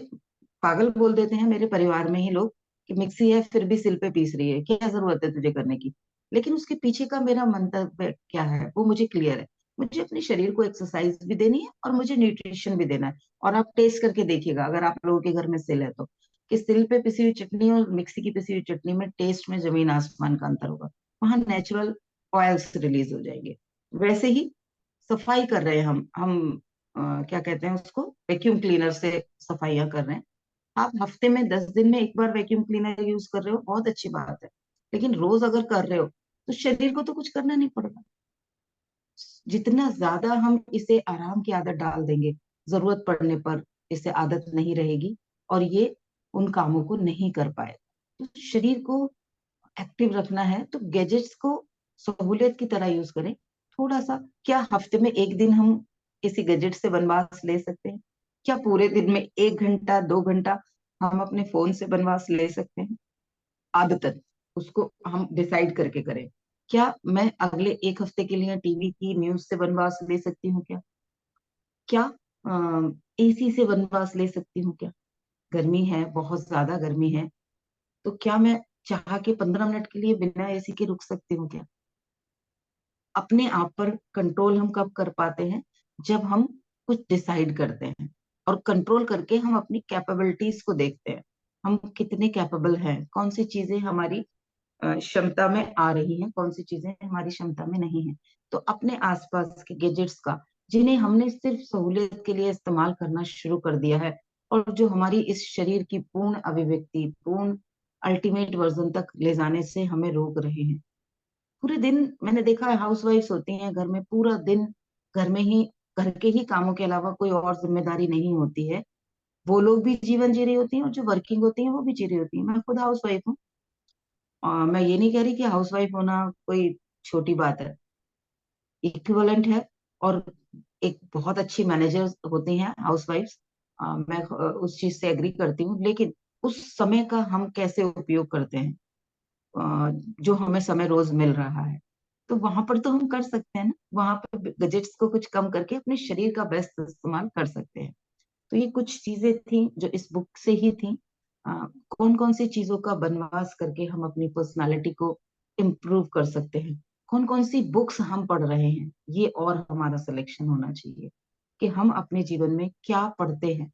पागल बोल देते हैं मेरे परिवार में ही लोग, कि मिक्सी है फिर भी सिल पे पीस रही है, क्या जरूरत है तुझे करने की। लेकिन उसके पीछे का मेरा मंतव्य क्या है वो मुझे क्लियर है। मुझे अपने शरीर को एक्सरसाइज भी देनी है और मुझे न्यूट्रिशन भी देना है। और आप टेस्ट करके देखिएगा, अगर आप लोगों के घर में सिल है तो, कि सिल पे पिसी हुई चटनी और मिक्सी की पिसी हुई चटनी में टेस्ट में जमीन आसमान का अंतर होगा। वहां नेचुरल ऑयल्स रिलीज हो जाएंगे। वैसे ही सफाई कर रहे हैं हम क्या कहते हैं उसको, वैक्यूम क्लीनर से सफाइयां कर रहे हैं। आप हफ्ते में 10 दिन में एक बार वैक्यूम क्लीनर यूज कर रहे हो, बहुत अच्छी बात है। लेकिन रोज अगर कर रहे हो तो शरीर को तो कुछ करना नहीं पड़ेगा। जितना ज्यादा हम इसे आराम की आदत डाल देंगे, जरूरत पड़ने पर इसे आदत नहीं रहेगी और ये उन कामों को नहीं कर पाएगा। तो शरीर को एक्टिव रखना है तो गैजेट्स को सहूलियत की तरह यूज करें। थोड़ा सा, क्या हफ्ते में एक दिन हम किसी गैजेट से वनवास ले सकते हैं? क्या पूरे दिन में 1 घंटा 2 घंटा हम अपने फोन से वनवास ले सकते हैं? आदतन उसको हम डिसाइड करके करें। क्या मैं अगले एक हफ्ते के लिए टीवी की न्यूज से वनवास ले सकती हूँ क्या? क्या एसी से वनवास ले सकती हूँ क्या? गर्मी है, बहुत ज्यादा गर्मी है, तो क्या मैं चाह के 15 मिनट के लिए बिना एसी के रुक सकती हूँ क्या? अपने आप पर कंट्रोल हम कब कर पाते हैं? जब हम कुछ डिसाइड करते हैं, और कंट्रोल करके हम अपनी कैपेबिलिटीज को देखते हैं। हम कितने कैपेबल हैं, कौन सी चीजें हमारी क्षमता में आ रही हैं, कौन सी चीजें हमारी क्षमता में नहीं है। तो अपने आसपास के गैजेट्स का, जिन्हें हमने सिर्फ सहूलियत के लिए इस्तेमाल करना शुरू कर दिया है, और जो हमारी इस शरीर की पूर्ण अभिव्यक्ति, पूर्ण अल्टीमेट वर्जन तक ले जाने से हमें रोक रहे हैं। पूरे दिन मैंने देखा है, हाउस वाइफ्स होती हैं घर में, पूरा दिन घर में ही, घर के ही कामों के अलावा कोई और जिम्मेदारी नहीं होती है। वो लोग भी जीवन जी रही होती हैं और जो वर्किंग होती हैं वो भी जी रही होती हैं। मैं खुद हाउस वाइफ हूँ। मैं ये नहीं कह रही कि हाउस वाइफ होना कोई छोटी बात है, इक्विवेलेंट है। और एक बहुत अच्छी मैनेजर होती हैं हाउस वाइफ्स, मैं उस चीज से एग्री करती हूँ। लेकिन उस समय का हम कैसे उपयोग करते हैं, जो हमें समय रोज मिल रहा है, तो वहां पर तो हम कर सकते हैं ना, वहां पर गजेट्स को कुछ कम करके अपने शरीर का बेस्ट इस्तेमाल कर सकते हैं। तो ये कुछ चीजें थी जो इस बुक से ही थी। कौन कौन सी चीजों का बनवास करके हम अपनी पर्सनालिटी को इम्प्रूव कर सकते हैं, कौन कौन सी बुक्स हम पढ़ रहे हैं, ये और हमारा सिलेक्शन होना चाहिए, कि हम अपने जीवन में क्या पढ़ते हैं,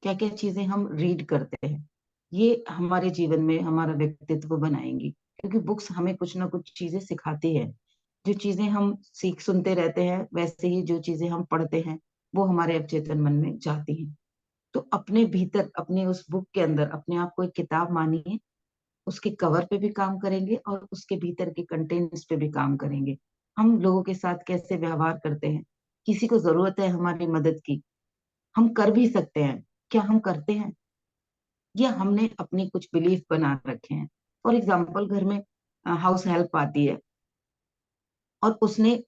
क्या क्या चीजें हम रीड करते हैं। ये हमारे जीवन में हमारा व्यक्तित्व बनाएंगी, क्योंकि बुक्स हमें कुछ ना कुछ चीजें सिखाती है। जो चीजें हम सीख सुनते रहते हैं, वैसे ही जो चीजें हम पढ़ते हैं वो हमारे अवचेतन मन में जाती हैं। तो अपने भीतर, अपने उस बुक के अंदर अपने आप को एक किताब मानिए, उसके कवर पे भी काम करेंगे और उसके भीतर के कंटेंट्स पे भी काम करेंगे। हम लोगों के साथ कैसे व्यवहार करते हैं, किसी को जरूरत है हमारी मदद की, हम कर भी सकते हैं, क्या हम करते हैं? या हमने अपनी कुछ बिलीफ बना रखे हैं? फॉर एग्जाम्पल, घर में हाउस हेल्प आती है और उसने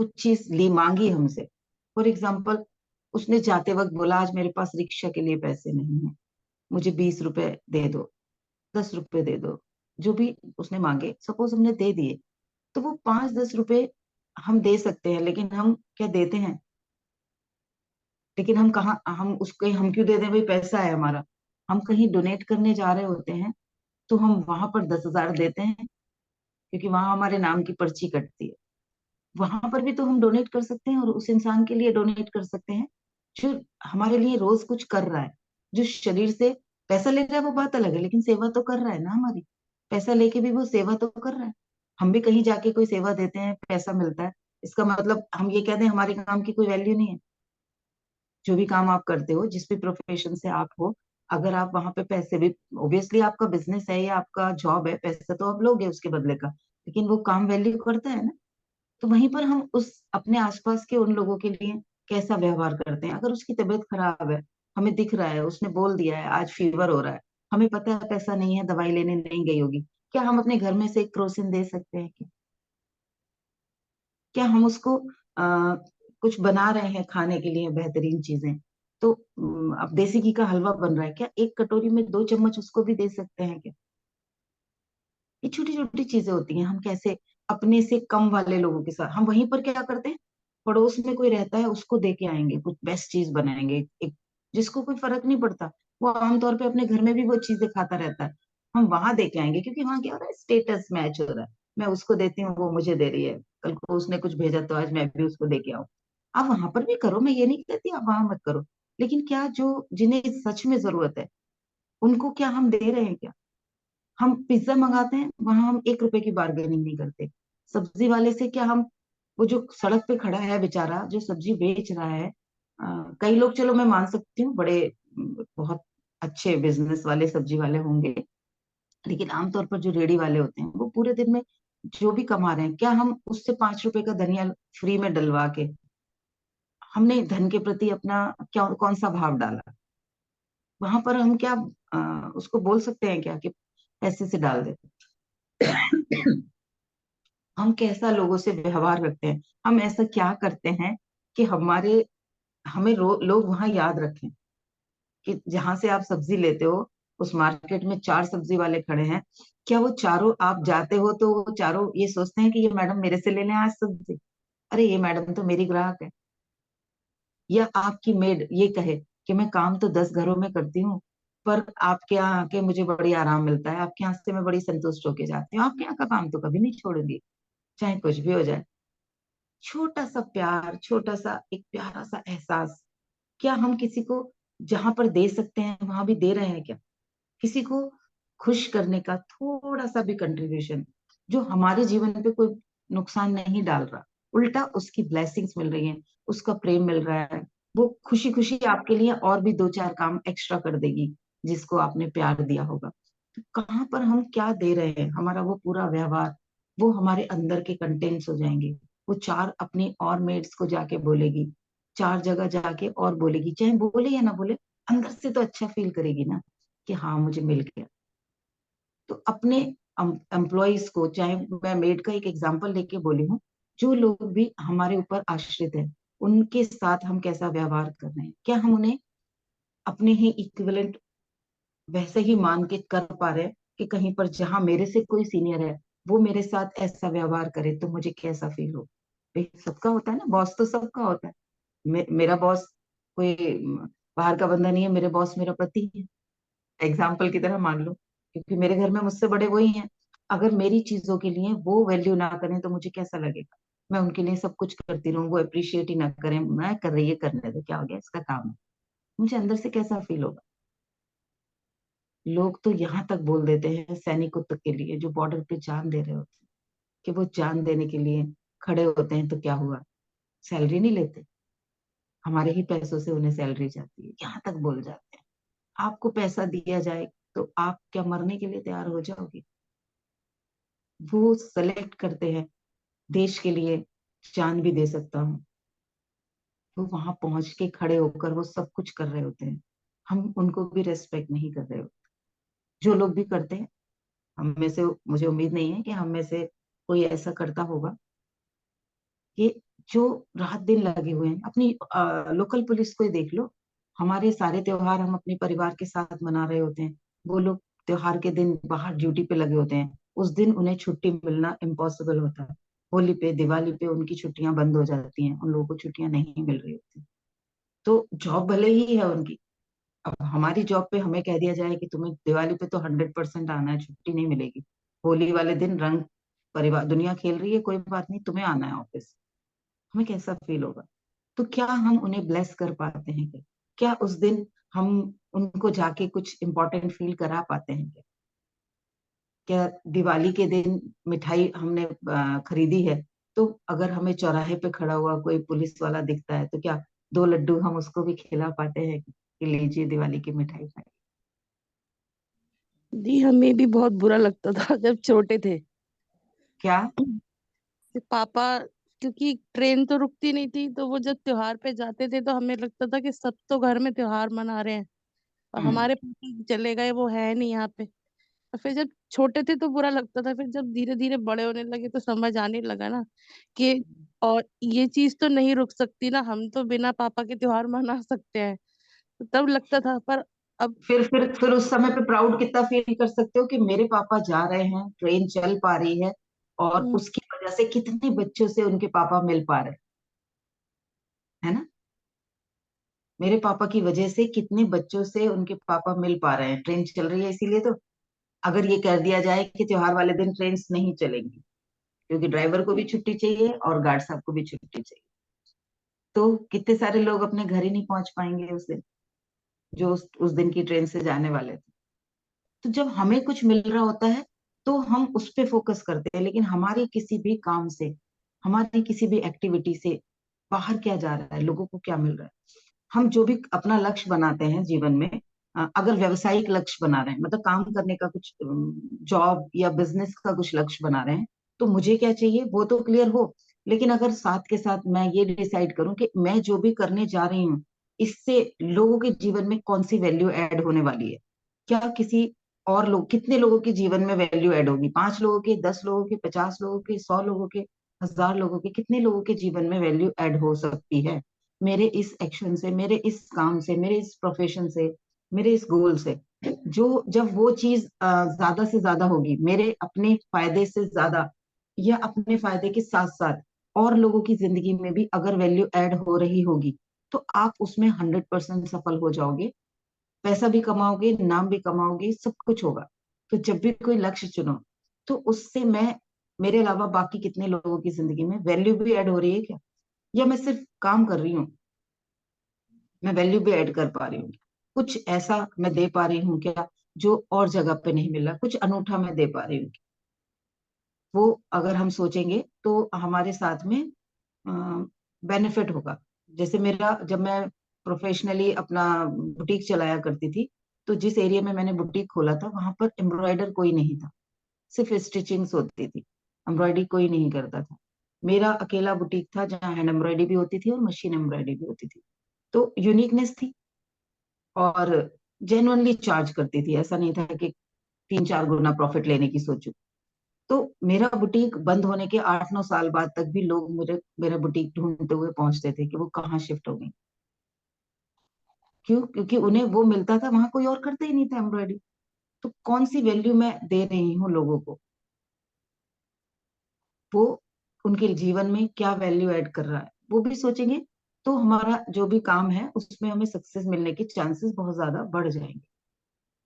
कुछ चीज ली, मांगी हमसे। फॉर एग्जाम्पल, उसने जाते वक्त बोला आज मेरे पास रिक्शा के लिए पैसे नहीं है, मुझे 20 रुपए दे दो, 10 रुपए दे दो, जो भी उसने मांगे, सपोज हमने दे दिए, तो वो 5-10 रुपए हम दे सकते हैं, लेकिन हम क्या देते हैं? लेकिन हम कहाँ, हम उसको हम क्यों दे दें? भाई पैसा है हमारा। हम कहीं डोनेट करने जा रहे होते हैं, तो हम वहां पर 10,000 देते हैं, क्योंकि वहां हमारे नाम की पर्ची कटती है। वहां पर भी तो हम डोनेट कर सकते हैं, और उस इंसान के लिए डोनेट कर सकते हैं जो हमारे लिए रोज कुछ कर रहा है, जो शरीर से पैसा ले रहा है, वो बात अलग है, लेकिन सेवा तो कर रहा है ना हमारी। पैसा लेके भी वो सेवा तो कर रहा है। हम भी कहीं जाके कोई सेवा देते हैं, पैसा मिलता है, इसका मतलब हम ये कहते हैं हमारे काम की कोई वैल्यू नहीं है? जो भी काम आप करते हो, जिस भी प्रोफेशन से आप हो, अगर आप वहां पे पैसे भी, ऑब्वियसली आपका बिजनेस है या आपका जॉब है, पैसा तो आप लोगे उसके बदले का, लेकिन वो काम वैल्यू करता है ना। तो वहीं पर हम उस अपने आसपास के उन लोगों के लिए कैसा व्यवहार करते हैं? अगर उसकी तबीयत खराब है, हमें दिख रहा है, उसने बोल दिया है आज फीवर हो रहा है, हमें पता है पैसा नहीं है, दवाई लेने नहीं गई होगी, क्या हम अपने घर में से एक क्रोसिन दे सकते हैं? क्या हम उसको आ, कुछ बना रहे हैं खाने के लिए बेहतरीन चीजें, तो अब देसी घी का हलवा बन रहा है, क्या एक कटोरी में 2 चम्मच उसको भी दे सकते हैं क्या? ये छोटी छोटी चीजें होती हैं। हम कैसे अपने से कम वाले लोगों के साथ, हम वहीं पर क्या करते हैं, पड़ोस में कोई रहता है उसको दे के आएंगे, कुछ बेस्ट चीज बनाएंगे, एक जिसको कोई फर्क नहीं पड़ता, वो आमतौर पे अपने घर में भी वो चीजें खाता रहता है, हम वहां दे के आएंगे, क्योंकि वहां क्या हो रहा है, स्टेटस मैच हो रहा है। मैं उसको देती हूँ, वो मुझे दे रही है, कल को उसने कुछ भेजा तो आज मैं भी उसको दे के आऊँ। आप वहां पर भी करो, मैं ये नहीं कहती आप वहां मत करो, लेकिन क्या जो जिन्हें सच में जरूरत है, उनको क्या हम दे रहे हैं क्या? हम पिज्जा मंगाते हैं, वहां हम 1 रुपए की बार्गेनिंग नहीं करते। सब्जी वाले से क्या हम, वो जो सड़क पे खड़ा है बेचारा, जो सब्जी बेच रहा है, कई लोग चलो मैं मान सकती हूँ, बड़े बहुत अच्छे बिजनेस वाले सब्जी वाले होंगे, लेकिन आमतौर पर जो रेडी वाले होते हैं, वो पूरे दिन में जो भी कमा रहे हैं, क्या हम उससे 5 रुपए का धनिया फ्री में डलवा के, हमने धन के प्रति अपना क्या, कौन सा भाव डाला? वहां पर हम क्या उसको बोल सकते हैं क्या कि पैसे से डाल दे? हम कैसा लोगों से व्यवहार रखते हैं, हम ऐसा क्या करते हैं कि हमारे, हमें लोग वहां याद रखें कि जहां से आप सब्जी लेते हो, उस मार्केट में 4 सब्जी वाले खड़े हैं, क्या वो चारों, आप जाते हो तो वो चारों ये सोचते हैं कि ये मैडम मेरे से ले लें आज सब्जी, अरे ये मैडम तो मेरी ग्राहक है? या आपकी मेड ये कहे कि मैं काम तो 10 घरों में करती हूँ, पर आपके यहाँ आके मुझे बड़ी आराम मिलता है, आपके यहाँ से मैं बड़ी संतुष्ट होके जाती हूँ, आपके यहाँ का काम तो कभी नहीं छोड़ूंगी, चाहे कुछ भी हो जाए। छोटा सा प्यार, छोटा सा एक प्यारा सा एहसास, क्या हम किसी को जहां पर दे सकते हैं वहां भी दे रहे हैं क्या? किसी को खुश करने का थोड़ा सा भी कंट्रीब्यूशन, जो हमारे जीवन पे कोई नुकसान नहीं डाल रहा, उल्टा उसकी ब्लेसिंग्स मिल रही हैं, उसका प्रेम मिल रहा है, वो खुशी खुशी आपके लिए और भी 2-4 काम एक्स्ट्रा कर देगी, जिसको आपने प्यार दिया होगा। तो कहाँ पर हम क्या दे रहे हैं, हमारा वो पूरा व्यवहार, वो हमारे अंदर के कंटेंट्स हो जाएंगे। वो 4 अपनी और मेट्स को जाके बोलेगी, 4 जगह जाके और बोलेगी, चाहे बोले या ना बोले, अंदर से तो अच्छा फील करेगी ना, कि हाँ मुझे मिल गया। तो अपने एम्प्लॉयज को, चाहे मैं मेड का एक एग्जांपल लेके बोली हूँ, जो लोग भी हमारे ऊपर आश्रित है, उनके साथ हम कैसा व्यवहार कर रहे हैं? क्या हम उन्हें अपने ही इक्विवेलेंट वैसे ही मान के कर पा रहे हैं, कि कहीं पर जहां मेरे से कोई सीनियर है, वो मेरे साथ ऐसा व्यवहार करे तो मुझे कैसा फील हो? भाई सबका होता है ना, बॉस तो सबका होता है। मेरा बॉस कोई बाहर का बंदा नहीं है, मेरे बॉस मेरा पति है, एग्जाम्पल की तरह मान लो, क्योंकि मेरे घर में मुझसे बड़े वही हैं। अगर मेरी चीजों के लिए वो वैल्यू ना करें तो मुझे कैसा लगेगा? मैं उनके लिए सब कुछ करती रहूं, वो अप्रिशिएट ही ना करें, मैं कर रही है, करने दो, क्या हो गया, इसका काम है, मुझे अंदर से कैसा फील होगा? लोग तो यहाँ तक बोल देते हैं सैनिकों तक के लिए, जो बॉर्डर पे जान दे रहे होते हैं, कि वो जान देने के लिए खड़े होते हैं, तो क्या हुआ, सैलरी नहीं लेते? हमारे ही पैसों से उन्हें सैलरी जाती है, यहाँ तक बोल जाते हैं। आपको पैसा दिया जाए तो आप क्या मरने के लिए तैयार हो जाओगे? वो सेलेक्ट करते हैं, देश के लिए जान भी दे सकता हूँ, वो वहां पहुंच के खड़े होकर वो सब कुछ कर रहे होते हैं, हम उनको भी रेस्पेक्ट नहीं कर रहे होते। जो लोग भी करते हैं, हम में से, मुझे उम्मीद नहीं है कि हम में से कोई ऐसा करता होगा, कि जो रात दिन लगे हुए हैं। अपनी लोकल पुलिस को ही देख लो, हमारे सारे त्योहार हम अपने परिवार के साथ मना रहे होते हैं, वो लोग त्योहार के दिन बाहर ड्यूटी पे लगे होते हैं। उस दिन उन्हें छुट्टी मिलना इम्पॉसिबल होता है। होली पे, दिवाली पे उनकी छुट्टियां बंद हो जाती हैं, उन लोगों को छुट्टियां नहीं मिल रही होती। तो जॉब भले ही है उनकी, अब हमारी जॉब पे हमें कह दिया जाए कि तुम्हें दिवाली पे तो 100% आना है, छुट्टी नहीं मिलेगी। होली वाले दिन रंग, परिवार दुनिया खेल रही है, कोई बात नहीं, तुम्हें आना है ऑफिस। हमें कैसा फील होगा? तो क्या हम उन्हें ब्लेस कर पाते हैं क्या? क्या उस दिन हम उनको जाके कुछ इंपॉर्टेंट फील करा पाते हैं क्या? क्या दिवाली के दिन मिठाई हमने खरीदी है, तो अगर हमें चौराहे पे खड़ा हुआ कोई पुलिस वाला दिखता है, तो क्या 2 लड्डू हम उसको भी खिला पाते हैं कि लीजिए दिवाली की मिठाई खाइए? दी हमें भी बहुत बुरा लगता था जब छोटे थे। क्या? पापा, क्योंकि ट्रेन तो रुकती नहीं थी, तो वो जब त्योहार पे जाते थे तो हमें लगता था कि सब तो घर में त्योहार मना रहे हैं और हम्म। हमारे पापा चले गए, वो है नहीं यहाँ पे। और फिर जब छोटे थे तो बुरा लगता था, फिर जब धीरे धीरे बड़े होने लगे तो समझ आने लगा ना कि और ये चीज तो नहीं रुक सकती ना, हम तो बिना पापा के त्योहार मना सकते हैं। तो तब लगता था, पर अब फिर उस समय पे प्राउड कितना फील कर सकते हो कि मेरे पापा जा रहे हैं, ट्रेन चल पा रही है, और हम्म, उसकी वजह से कितने बच्चों से उनके पापा मिल पा रहे हैं, है ना? मेरे पापा की वजह से कितने बच्चों से उनके पापा मिल पा रहे हैं, ट्रेन चल रही है इसीलिए तो। अगर ये कर दिया जाए कि त्योहार वाले दिन ट्रेन नहीं चलेंगी, क्योंकि ड्राइवर को भी छुट्टी चाहिए और गार्ड साहब को भी छुट्टी चाहिए, तो कितने सारे लोग अपने घर ही नहीं पहुंच पाएंगे उस दिन, जो उस दिन की ट्रेन से जाने वाले थे। तो जब हमें कुछ मिल रहा होता है तो हम उस पे फोकस करते हैं, लेकिन हमारी किसी भी काम से, हमारी किसी भी एक्टिविटी से बाहर क्या जा रहा है, लोगों को क्या मिल रहा है? हम जो भी अपना लक्ष्य बनाते हैं जीवन में, अगर व्यवसायिक लक्ष्य बना रहे हैं, मतलब काम करने का कुछ जॉब या बिजनेस का कुछ लक्ष्य बना रहे हैं, तो मुझे क्या चाहिए वो तो क्लियर हो। लेकिन अगर साथ के साथ मैं ये डिसाइड करूं कि मैं जो भी करने जा रही हूँ, इससे लोगों के जीवन में कौन सी वैल्यू ऐड होने वाली है, क्या किसी और लोग, कितने लोगों के जीवन में वैल्यू ऐड होगी, 5 लोगों के, 10 लोगों के, 50 लोगों के, 100 लोगों के, 1000 लोगों के, कितने लोगों के जीवन में वैल्यू ऐड हो सकती है मेरे इस एक्शन से, मेरे इस काम से, मेरे इस प्रोफेशन से, मेरे इस गोल से। जो जब वो चीज ज्यादा से ज्यादा होगी, मेरे अपने फायदे से ज्यादा या अपने फायदे के साथ साथ और लोगों की जिंदगी में भी अगर वैल्यू ऐड हो रही होगी, तो आप उसमें 100% सफल हो जाओगे। पैसा भी कमाओगे, नाम भी कमाओगे, सब कुछ होगा। तो जब भी कोई लक्ष्य चुनो, तो उससे मैं, मेरे अलावा बाकी कितने लोगों की जिंदगी में वैल्यू भी ऐड हो रही है क्या, या मैं सिर्फ काम कर रही हूँ, मैं वैल्यू भी ऐड कर पा रही हूँ, कुछ ऐसा मैं दे पा रही हूँ क्या जो और जगह पे नहीं मिल रहा, कुछ अनूठा मैं दे पा रही हूँ। वो अगर हम सोचेंगे तो हमारे साथ में बेनिफिट होगा। जैसे मेरा, जब मैं प्रोफेशनली अपना बुटीक चलाया करती थी, तो जिस एरिया में मैंने बुटीक खोला था वहां पर एम्ब्रॉयडर कोई नहीं था, सिर्फ स्टिचिंग्स होती थी, एम्ब्रॉयडरी कोई नहीं करता था। मेरा अकेला बुटीक था जहाँ हैंड एम्ब्रॉयडरी भी होती थी और मशीन एम्ब्रॉयडरी भी होती थी। तो यूनिकनेस थी, और जेन्युइनली चार्ज करती थी, ऐसा नहीं था कि 3-4 गुना प्रॉफिट लेने की सोचूं। तो मेरा बुटीक बंद होने के 8-9 साल बाद तक भी लोग मेरा बुटीक ढूंढते हुए पहुंचते थे कि वो कहाँ शिफ्ट हो गई। क्यों? क्योंकि उन्हें वो मिलता था, वहां कोई और करता ही नहीं था एम्ब्रॉयडरी। तो कौन सी वैल्यू मैं दे रही हूँ लोगों को, वो उनके जीवन में क्या वैल्यू ऐड कर रहा है, वो भी सोचेंगे, तो हमारा जो भी काम है उसमें हमें सक्सेस मिलने के चांसेस बहुत ज्यादा बढ़ जाएंगे।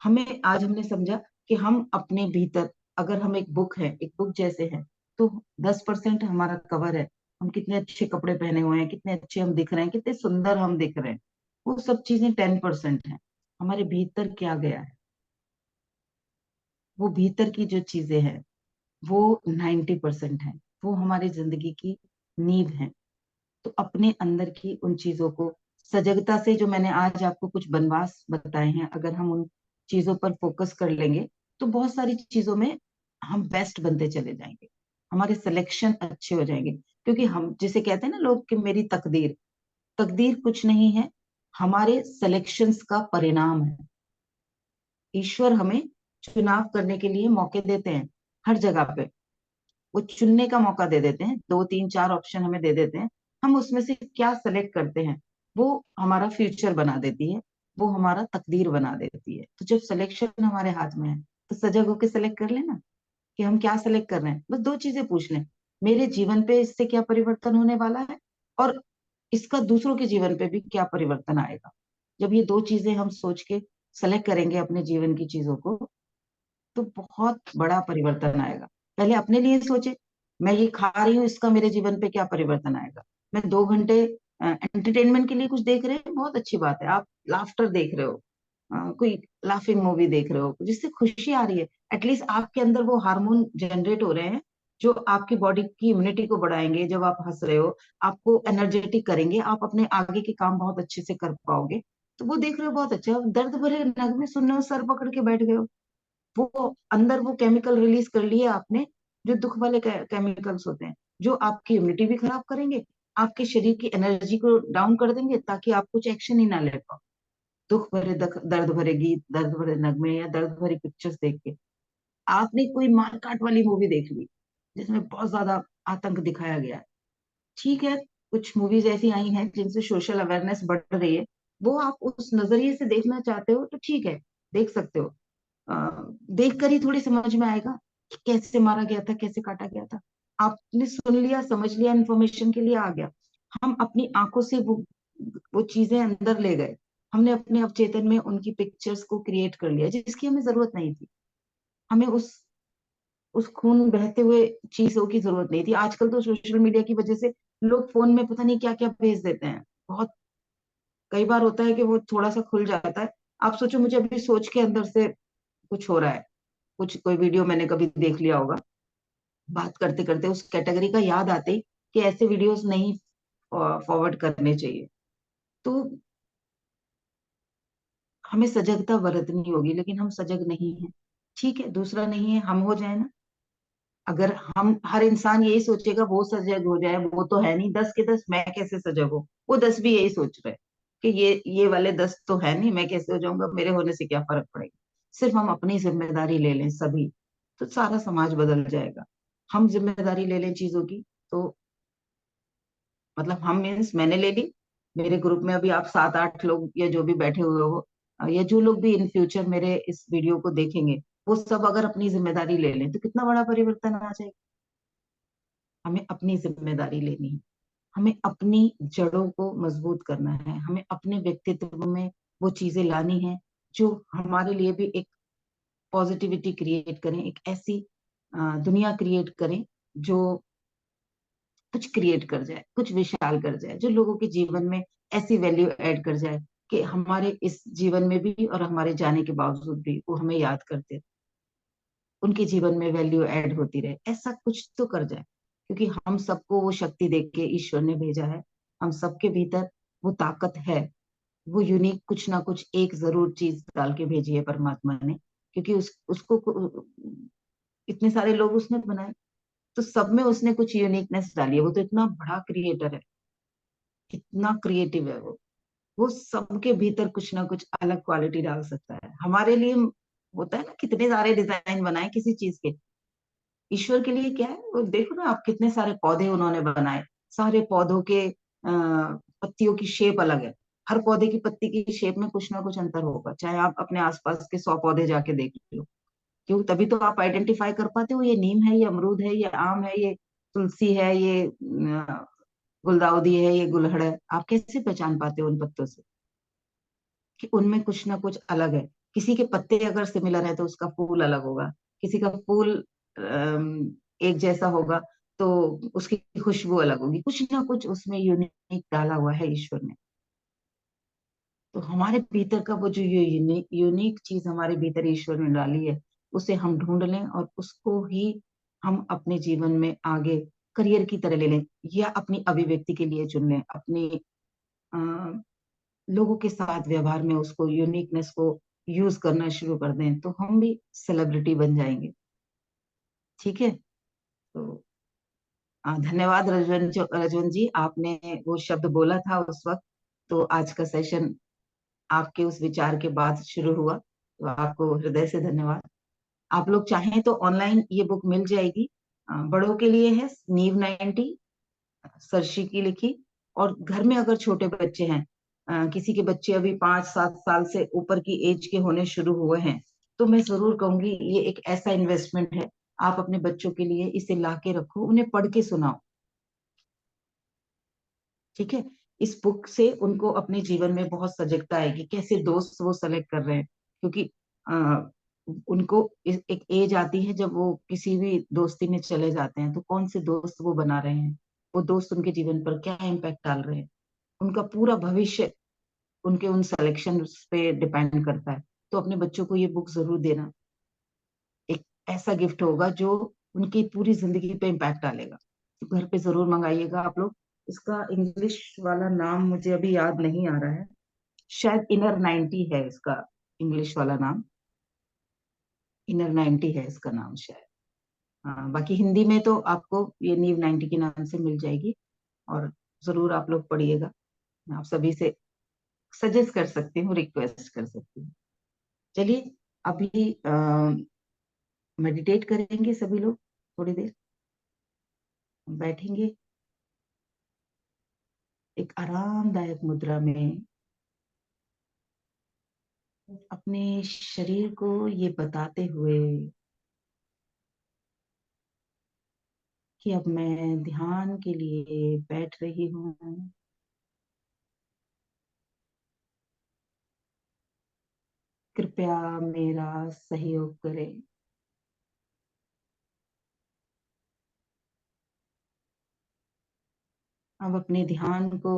हमें आज हमने समझा कि हम अपने भीतर, अगर हम एक बुक है, एक बुक जैसे है, तो 10% हमारा कवर है, हम कितने अच्छे कपड़े पहने हुए हैं, कितने अच्छे हम दिख रहे हैं, कितने सुंदर हम दिख रहे हैं, वो सब चीजें 10% है। हमारे भीतर क्या गया है, वो भीतर की जो चीजें हैं वो 90% है, वो हमारी जिंदगी की नींव है। तो अपने अंदर की उन चीजों को सजगता से, जो मैंने आज आपको कुछ बनवास बताए हैं, अगर हम उन चीजों पर फोकस कर लेंगे, तो बहुत सारी चीजों में हम बेस्ट बनते चले जाएंगे, हमारे सिलेक्शन अच्छे हो जाएंगे। क्योंकि हम जिसे कहते हैं ना लोग कि मेरी तकदीर, तकदीर कुछ नहीं है, हमारे सिलेक्शंस का परिणाम है। ईश्वर हमें चुनाव करने के लिए मौके देते हैं हर जगह पे, वो चुनने का मौका दे देते हैं, 2-3-4 ऑप्शन हमें दे देते हैं, हम उसमें से क्या सेलेक्ट करते हैं वो हमारा फ्यूचर बना देती है, वो हमारा तकदीर बना देती है। तो जब सिलेक्शन हमारे हाथ में है तो सजग होकर सेलेक्ट कर लेना कि हम क्या सेलेक्ट कर रहे हैं। बस दो चीजें पूछ लें, मेरे जीवन पे इससे क्या परिवर्तन होने वाला है, और इसका दूसरों के जीवन पे भी क्या परिवर्तन आएगा। जब ये दो चीजें हम सोच के सेलेक्ट करेंगे अपने जीवन की चीजों को, तो बहुत बड़ा परिवर्तन आएगा। पहले अपने लिए सोचे, मैं ये खा रही हूँ इसका मेरे जीवन पे क्या परिवर्तन आएगा। मैं 2 घंटे एंटरटेनमेंट के लिए कुछ देख रहे हैं, बहुत अच्छी बात है, आप लाफ्टर देख रहे हो, कोई लाफिंग मूवी देख रहे हो जिससे खुशी आ रही है, एटलीस्ट आपके अंदर वो हार्मोन जनरेट हो रहे हैं जो आपकी बॉडी की इम्यूनिटी को बढ़ाएंगे। जब आप हंस रहे हो आपको एनर्जेटिक करेंगे, आप अपने आगे के काम बहुत अच्छे से कर पाओगे। तो वो देख रहे हो, बहुत अच्छा। दर्द भरे नगमे सुन रहे हो, सर पकड़ के बैठ गए हो, वो अंदर वो केमिकल रिलीज कर लिए आपने, जो दुख वाले केमिकल्स होते हैं, जो आपकी इम्यूनिटी भी खराब करेंगे, आपके शरीर की एनर्जी को डाउन कर देंगे, ताकि आप कुछ एक्शन ही ना ले पाओ। दुख भरे दर्द भरे गीत, दर्द भरे नगमे या दर्द भरी पिक्चर्स देख के आपने कोई मारकाट वाली मूवी देख ली जिसमें बहुत ज्यादा आतंक दिखाया गया है, ठीक है, कुछ मूवीज ऐसी आई हैं जिनसे सोशल अवेयरनेस बढ़ रही है, वो आप उस नजरिए से देखना चाहते हो तो ठीक है, देख सकते हो। देख कर ही थोड़ी समझ में आएगा कि कैसे मारा गया था, कैसे काटा गया था। आपने सुन लिया, समझ लिया, इन्फॉर्मेशन के लिए आ गया। हम अपनी आंखों से वो चीजें अंदर ले गए, हमने अपने अवचेतन में उनकी पिक्चर्स को क्रिएट कर लिया जिसकी हमें जरूरत नहीं थी। हमें उस खून बहते हुए चीजों की जरूरत नहीं थी। आजकल तो सोशल मीडिया की वजह से लोग फोन में पता नहीं क्या क्या भेज देते हैं। बहुत कई बार होता है कि वो थोड़ा सा खुल जाता है, आप सोचो मुझे अभी सोच के अंदर से कुछ हो रहा है, कुछ कोई वीडियो मैंने कभी देख लिया होगा, बात करते करते उस कैटेगरी का याद आते ही कि ऐसे वीडियोस नहीं फॉरवर्ड करने चाहिए। तो हमें सजगता बरतनी होगी, लेकिन हम सजग नहीं है, ठीक है, दूसरा नहीं है, हम हो जाए ना। अगर हम हर इंसान यही सोचेगा वो सजग हो जाए, वो तो है नहीं, 10 के 10 मैं कैसे सजग हूँ, वो 10 भी यही सोच रहे हैं कि ये वाले 10 तो है नहीं, मैं कैसे हो जाऊंगा, मेरे होने से क्या फर्क पड़ेगा। सिर्फ हम अपनी जिम्मेदारी ले लें सभी, तो सारा समाज बदल जाएगा। हम जिम्मेदारी ले लें चीजों की, तो मतलब हम मीन्स मैंने ले ली, मेरे ग्रुप में अभी आप 7 8 लोग या जो भी बैठे हुए हो, या जो लोग भी इन फ्यूचर मेरे इस वीडियो को देखेंगे, वो सब अगर अपनी जिम्मेदारी ले लें तो कितना बड़ा परिवर्तन आ जाएगा। हमें अपनी जिम्मेदारी लेनी है, हमें अपनी जड़ों को मजबूत करना है, हमें अपने व्यक्तित्व में वो चीजें लानी है जो हमारे लिए भी एक पॉजिटिविटी क्रिएट करें, एक ऐसी दुनिया क्रिएट करें जो कुछ क्रिएट कर जाए, कुछ विशाल कर जाए, जो लोगों के जीवन में ऐसी वैल्यू ऐड कर जाए कि हमारे इस जीवन में भी और हमारे जाने के बावजूद भी वो हमें याद करते, उनके जीवन में वैल्यू ऐड होती रहे, ऐसा कुछ तो कर जाए। क्योंकि हम सबको वो शक्ति देख के ईश्वर ने भेजा है, हम सबके भीतर वो ताकत है, वो यूनिक कुछ ना कुछ एक जरूर चीज डाल के भेजी है परमात्मा ने। क्योंकि उसको इतने सारे लोग उसने बनाए, तो सब में उसने कुछ यूनिकनेस डाली है। वो तो इतना बड़ा क्रिएटर है, इतना क्रिएटिव है वो सबके भीतर कुछ ना कुछ अलग क्वालिटी डाल सकता है। हमारे लिए होता है ना, कितने सारे डिजाइन बनाए किसी चीज के, ईश्वर के लिए क्या है, वो देखो ना आप, कितने सारे पौधे उन्होंने बनाए, सारे पौधों के पत्तियों की शेप अलग है, हर पौधे की पत्ती की शेप में कुछ ना कुछ अंतर होगा, चाहे आप अपने आसपास के 100 पौधे जाके देख लो। क्यों, तभी तो आप आइडेंटिफाई कर पाते हो ये नीम है, ये अमरूद है, ये आम है, ये तुलसी है, ये गुलदाउदी है, ये गुलहड़ है। आप कैसे पहचान पाते हो उन पत्तों से कि उनमें कुछ ना कुछ अलग है। किसी के पत्ते अगर सिमिलर है तो उसका फूल अलग होगा, किसी का फूल एक जैसा होगा तो उसकी खुशबू अलग होगी, कुछ ना कुछ उसमें यूनिक डाला हुआ है ईश्वर ने। तो हमारे भीतर का वो जो ये यूनिक यूनिक चीज हमारे भीतर ईश्वर ने डाली है, उसे हम ढूंढ लें और उसको ही हम अपने जीवन में आगे करियर की तरह ले लें, या अपनी अभिव्यक्ति के लिए चुन लें, अपनी अ, लोगों के साथ व्यवहार में उसको यूनिकनेस को यूज करना शुरू कर दें, तो हम भी सेलिब्रिटी बन जाएंगे। ठीक है, तो धन्यवाद रजवन जी, आपने वो शब्द बोला था उस वक्त, तो आज का सेशन आपके उस विचार के बाद शुरू हुआ, तो आपको हृदय से धन्यवाद। आप लोग चाहें तो ऑनलाइन ये बुक मिल जाएगी, बड़ों के लिए है, नीव 90, सरशी की लिखी, और घर में अगर छोटे बच्चे हैं, किसी के बच्चे अभी 5-7 साल से ऊपर की एज के होने शुरू हुए हैं, तो मैं जरूर कहूंगी ये एक ऐसा इन्वेस्टमेंट है। आप अपने बच्चों के लिए इसे ला के रखो, उन्हें पढ़ के सुनाओ। ठीक है। इस बुक से उनको अपने जीवन में बहुत सजगता आएगी, कैसे दोस्त वो सेलेक्ट कर रहे हैं। क्योंकि आ, उनको एक एज आती है जब वो किसी भी दोस्ती में चले जाते हैं, तो कौन से दोस्त वो बना रहे हैं, वो दोस्त उनके जीवन पर क्या इम्पैक्ट डाल रहे हैं, उनका पूरा भविष्य उनके उन सिलेक्शन पे डिपेंड करता है। तो अपने बच्चों को ये बुक जरूर देना, एक ऐसा गिफ्ट होगा जो उनकी पूरी जिंदगी पे इम्पैक्ट डालेगा। तो घर पे जरूर मंगाइएगा आप लोग। इसका इंग्लिश वाला नाम मुझे अभी याद नहीं आ रहा है, शायद इनर 90 है इसका इंग्लिश वाला नाम। इनर 90 है इसका नाम शायद। हाँ, बाकी हिंदी में तो आपको ये नीव 90 के नाम से मिल जाएगी। और जरूर आप लोग पढ़िएगा। मैं आप सभी से सजेस्ट कर सकती हूँ, रिक्वेस्ट कर सकती हूँ। चलिए, अभी मेडिटेट करेंगे सभी लोग, थोड़ी देर बैठेंगे एक आरामदायक मुद्रा में, अपने शरीर को ये बताते हुए कि अब मैं ध्यान के लिए बैठ रही हूँ। कृपया मेरा सहयोग करें। अब अपने ध्यान को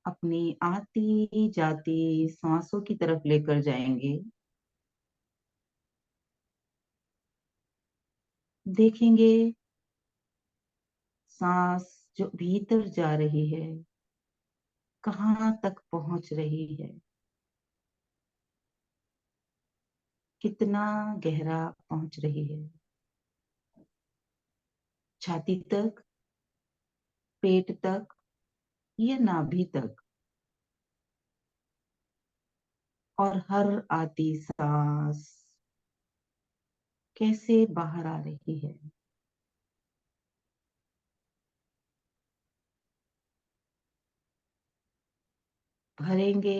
अपनी आती जाती सांसों की तरफ लेकर जाएंगे। देखेंगे सांस जो भीतर जा रही है कहाँ तक पहुंच रही है, कितना गहरा पहुंच रही है। छाती तक, पेट तक, या नाभि तक। और हर आती सांस कैसे बाहर आ रही है। भरेंगे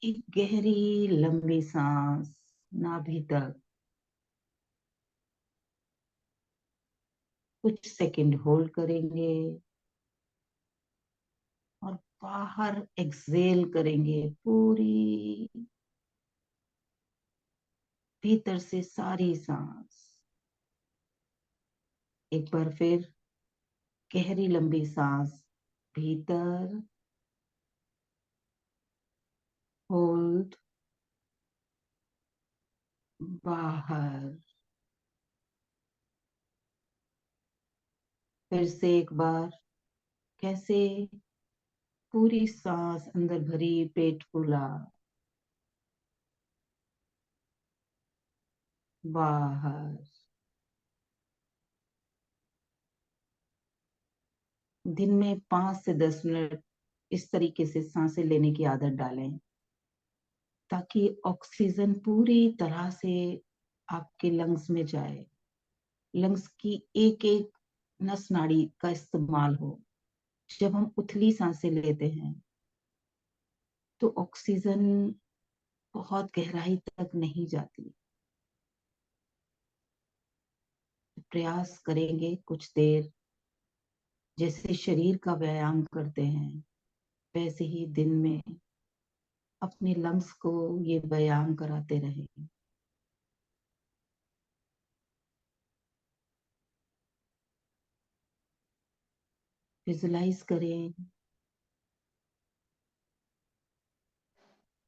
एक गहरी लंबी सांस नाभि तक, कुछ सेकंड होल्ड करेंगे और बाहर एक्सेल करेंगे पूरी, भीतर से सारी सांस। एक बार फिर गहरी लंबी सांस भीतर, होल्ड, बाहर। फिर से एक बार, कैसे पूरी सांस अंदर भरी, पेट फूला, बाहर। दिन में 5 से 10 मिनट इस तरीके से सांसें लेने की आदत डालें, ताकि ऑक्सीजन पूरी तरह से आपके लंग्स में जाए, लंग्स की एक एक नस नाड़ी का इस्तेमाल हो। जब हम उथली सांसें लेते हैं तो ऑक्सीजन बहुत गहराई तक नहीं जाती। प्रयास करेंगे कुछ देर, जैसे शरीर का व्यायाम करते हैं वैसे ही दिन में अपने लंग्स को ये व्यायाम कराते रहें। विजुलाइज करें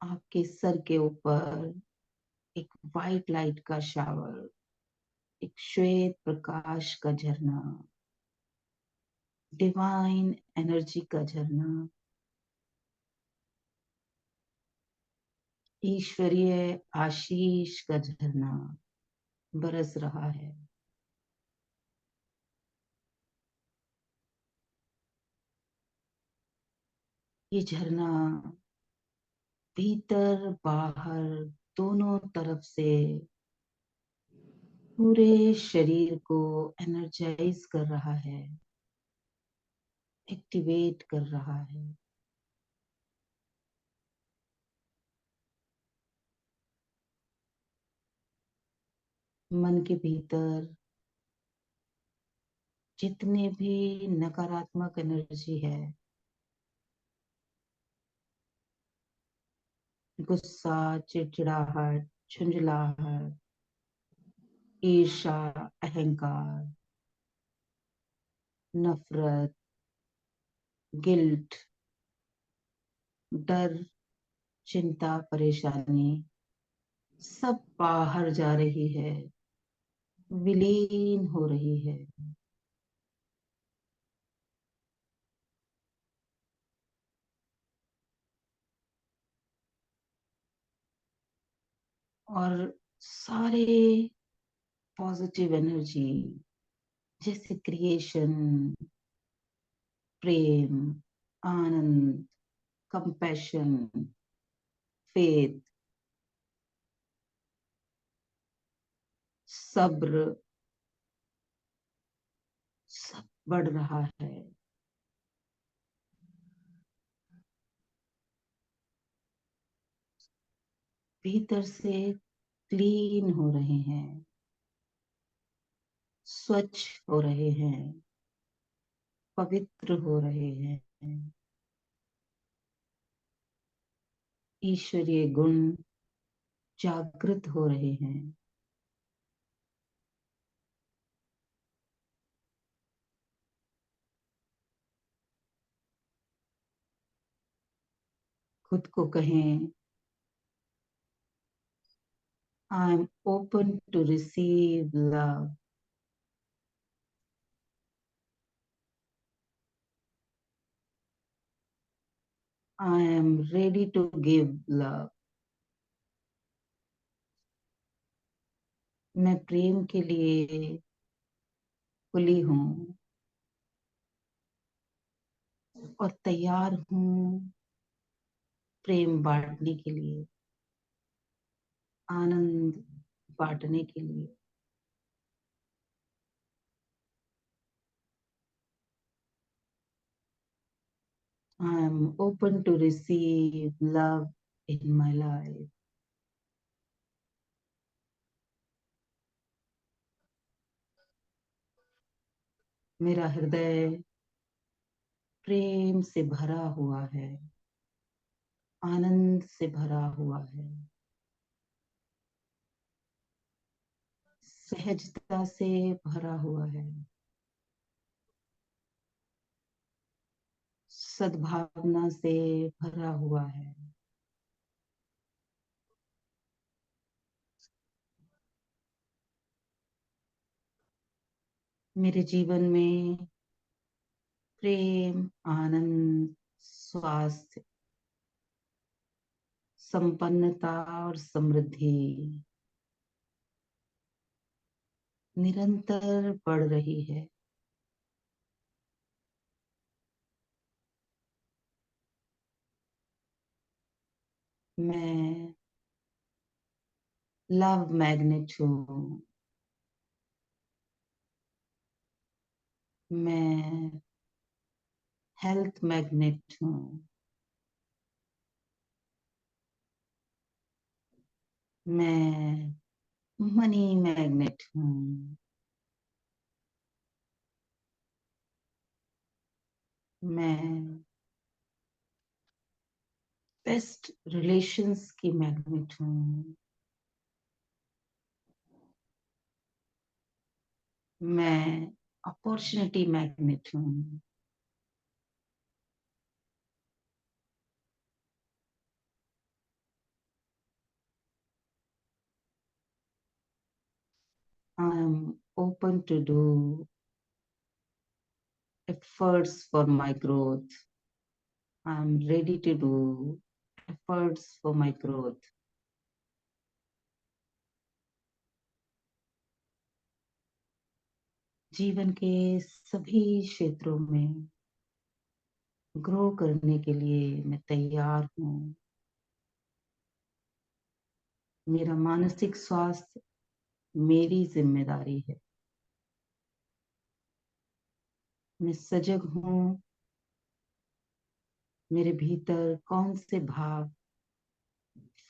आपके सर के ऊपर एक वाइट लाइट का शावर, एक श्वेत प्रकाश का झरना, डिवाइन एनर्जी का झरना, ईश्वरीय आशीष का झरना बरस रहा है। ये झरना भीतर बाहर दोनों तरफ से पूरे शरीर को एनर्जाइज कर रहा है। एक्टिवेट कर रहा है। मन के भीतर जितने भी नकारात्मक एनर्जी है, गुस्सा, चिड़चिड़ाहट, झुंझलाहट, ईर्ष्या, अहंकार, नफरत, गिल्ट, डर, चिंता, परेशानी, सब बाहर जा रही है, विलीन हो रही है। और सारे पॉजिटिव एनर्जी जैसे क्रिएशन, प्रेम, आनंद, कंपैशन, फेथ, सब्र, सब बढ़ रहा है। भीतर से क्लीन हो रहे हैं, स्वच्छ हो रहे हैं, पवित्र हो रहे हैं। ईश्वरीय गुण जागृत हो रहे हैं। खुद को कहें, I am open to receive love. I am ready to give love. मैं प्रेम के लिए खुली हूँ और तैयार हूँ प्रेम बांटने के लिए, आनंद बांटने के लिए। I am open to receive love in my life. मेरा हृदय प्रेम से भरा हुआ है, आनंद से भरा हुआ है, सहजता से भरा हुआ है, सद्भावना से भरा हुआ है। मेरे जीवन में प्रेम, आनंद, स्वास्थ्य, संपन्नता और समृद्धि निरंतर बढ़ रही है। मैं लव मैग्नेट हूँ। मैं हेल्थ मैग्नेट हूँ। मैं मनी मैग्नेट हूँ। मैं बेस्ट रिलेशंस की मैग्नेट हूँ। मैं अपॉर्चुनिटी मैग्नेट हूँ। I am open to do efforts for my growth. I'm ready to do efforts for my growth. जीवन के सभी क्षेत्रों में ग्रो करने के लिए मैं तैयार हूँ। मेरा मानसिक स्वास्थ्य मेरी जिम्मेदारी है। मैं सजग हूँ मेरे भीतर कौन से भाव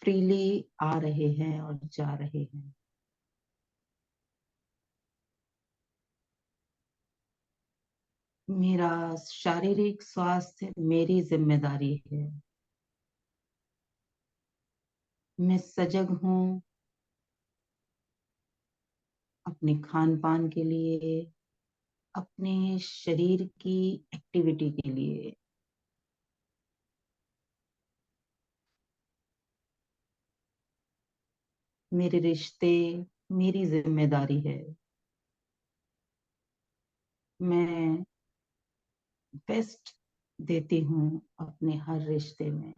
फ्रीली आ रहे हैं और जा रहे हैं। मेरा शारीरिक स्वास्थ्य मेरी जिम्मेदारी है। मैं सजग हूँ अपने खान पान के लिए, अपने शरीर की एक्टिविटी के लिए। मेरे रिश्ते मेरी जिम्मेदारी है। मैं बेस्ट देती हूँ अपने हर रिश्ते में।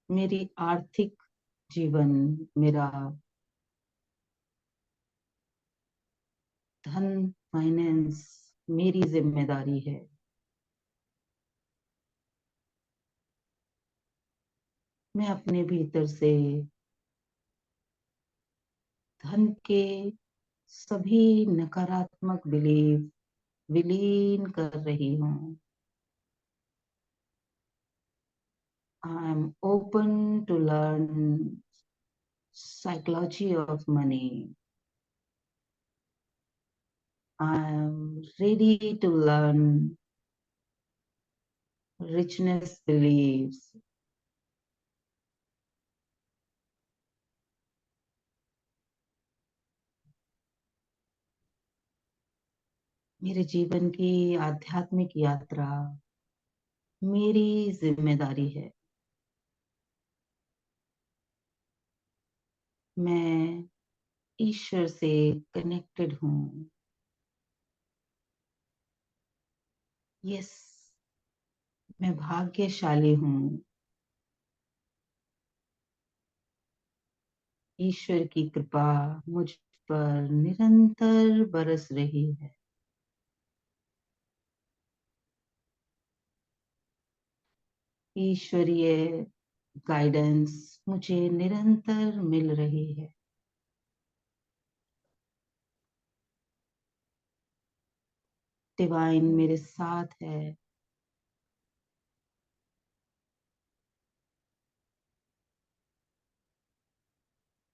मेरी आर्थिक जीवन, मेरा धन, फाइनेंस मेरी जिम्मेदारी है। मैं अपने भीतर से धन के सभी नकारात्मक बिलीफ विलीन कर रही हूँ। I am open to learn psychology of money. I am ready to learn richness beliefs. मेरे जीवन की आध्यात्मिक यात्रा मेरी जिम्मेदारी है। मैं ईश्वर से कनेक्टेड हूँ। यस, मैं भाग्यशाली हूँ। ईश्वर की कृपा मुझ पर निरंतर बरस रही है। ईश्वरीय गाइडेंस मुझे निरंतर मिल रही है। डिवाइन मेरे साथ है।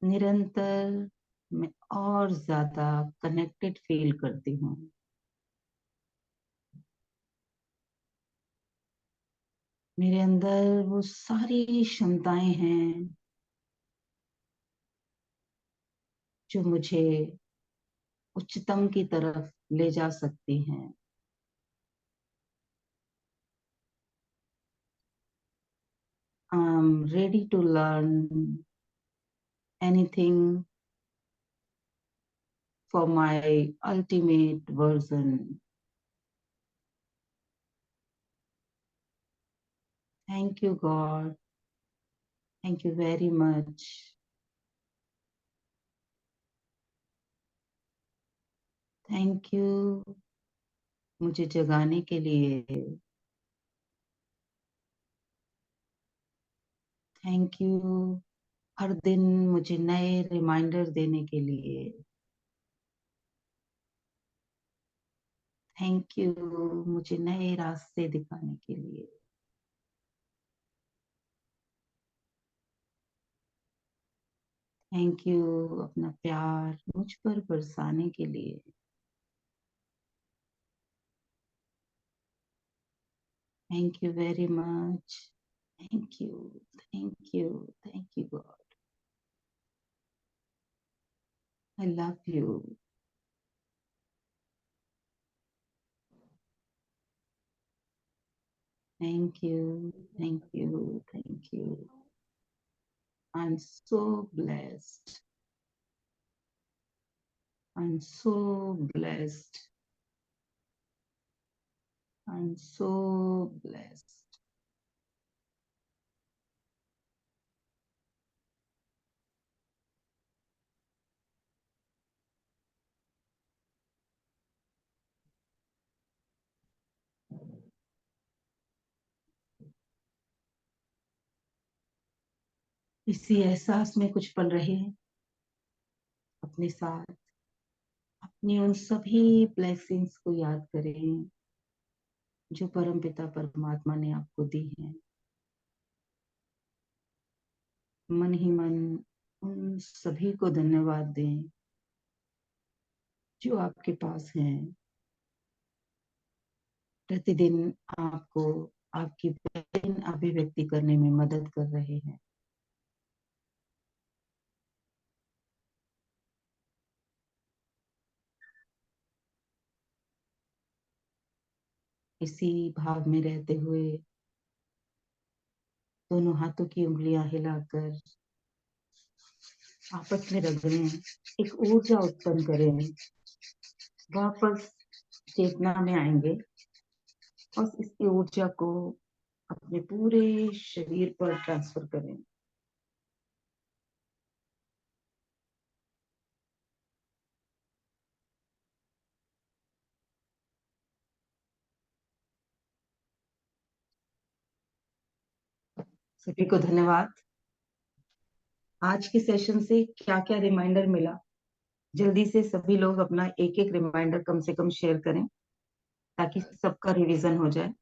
निरंतर मैं और ज्यादा कनेक्टेड फील करती हूँ। मेरे अंदर वो सारी क्षमताएं हैं जो मुझे उच्चतम की तरफ ले जा सकती हैं। I am ready to learn anything for my ultimate version. Thank you God. Thank you very much. Thank you मुझे जगाने के लिए। थैंक यू हर दिन मुझे नए रिमाइंडर देने के लिए। थैंक यू मुझे नए रास्ते दिखाने के लिए। थैंक यू अपना प्यार मुझ पर बरसाने के लिए। Thank you very much. Thank you. Thank you. Thank you God. I love you. Thank you. Thank you. Thank you. I am so blessed. I am so blessed. I am so blessed. इसी एहसास में कुछ पल रहे हैं अपने साथ, अपनी उन सभी ब्लेसिंग्स को याद करें जो परमपिता परमात्मा ने आपको दी है। मन ही मन उन सभी को धन्यवाद दें जो आपके पास हैं, प्रतिदिन आपको आपकी बेहतरीन अभिव्यक्ति करने में मदद कर रहे हैं। इसी भाव में रहते हुए दोनों हाथों की उंगलियां हिलाकर आपस में रगड़ें, एक ऊर्जा उत्पन्न करें, वापस चेतना में आएंगे और इसकी ऊर्जा को अपने पूरे शरीर पर ट्रांसफर करें। सभी को धन्यवाद। आज के सेशन से क्या क्या रिमाइंडर मिला, जल्दी से सभी लोग अपना एक एक रिमाइंडर कम से कम शेयर करें ताकि सबका रिवीजन हो जाए।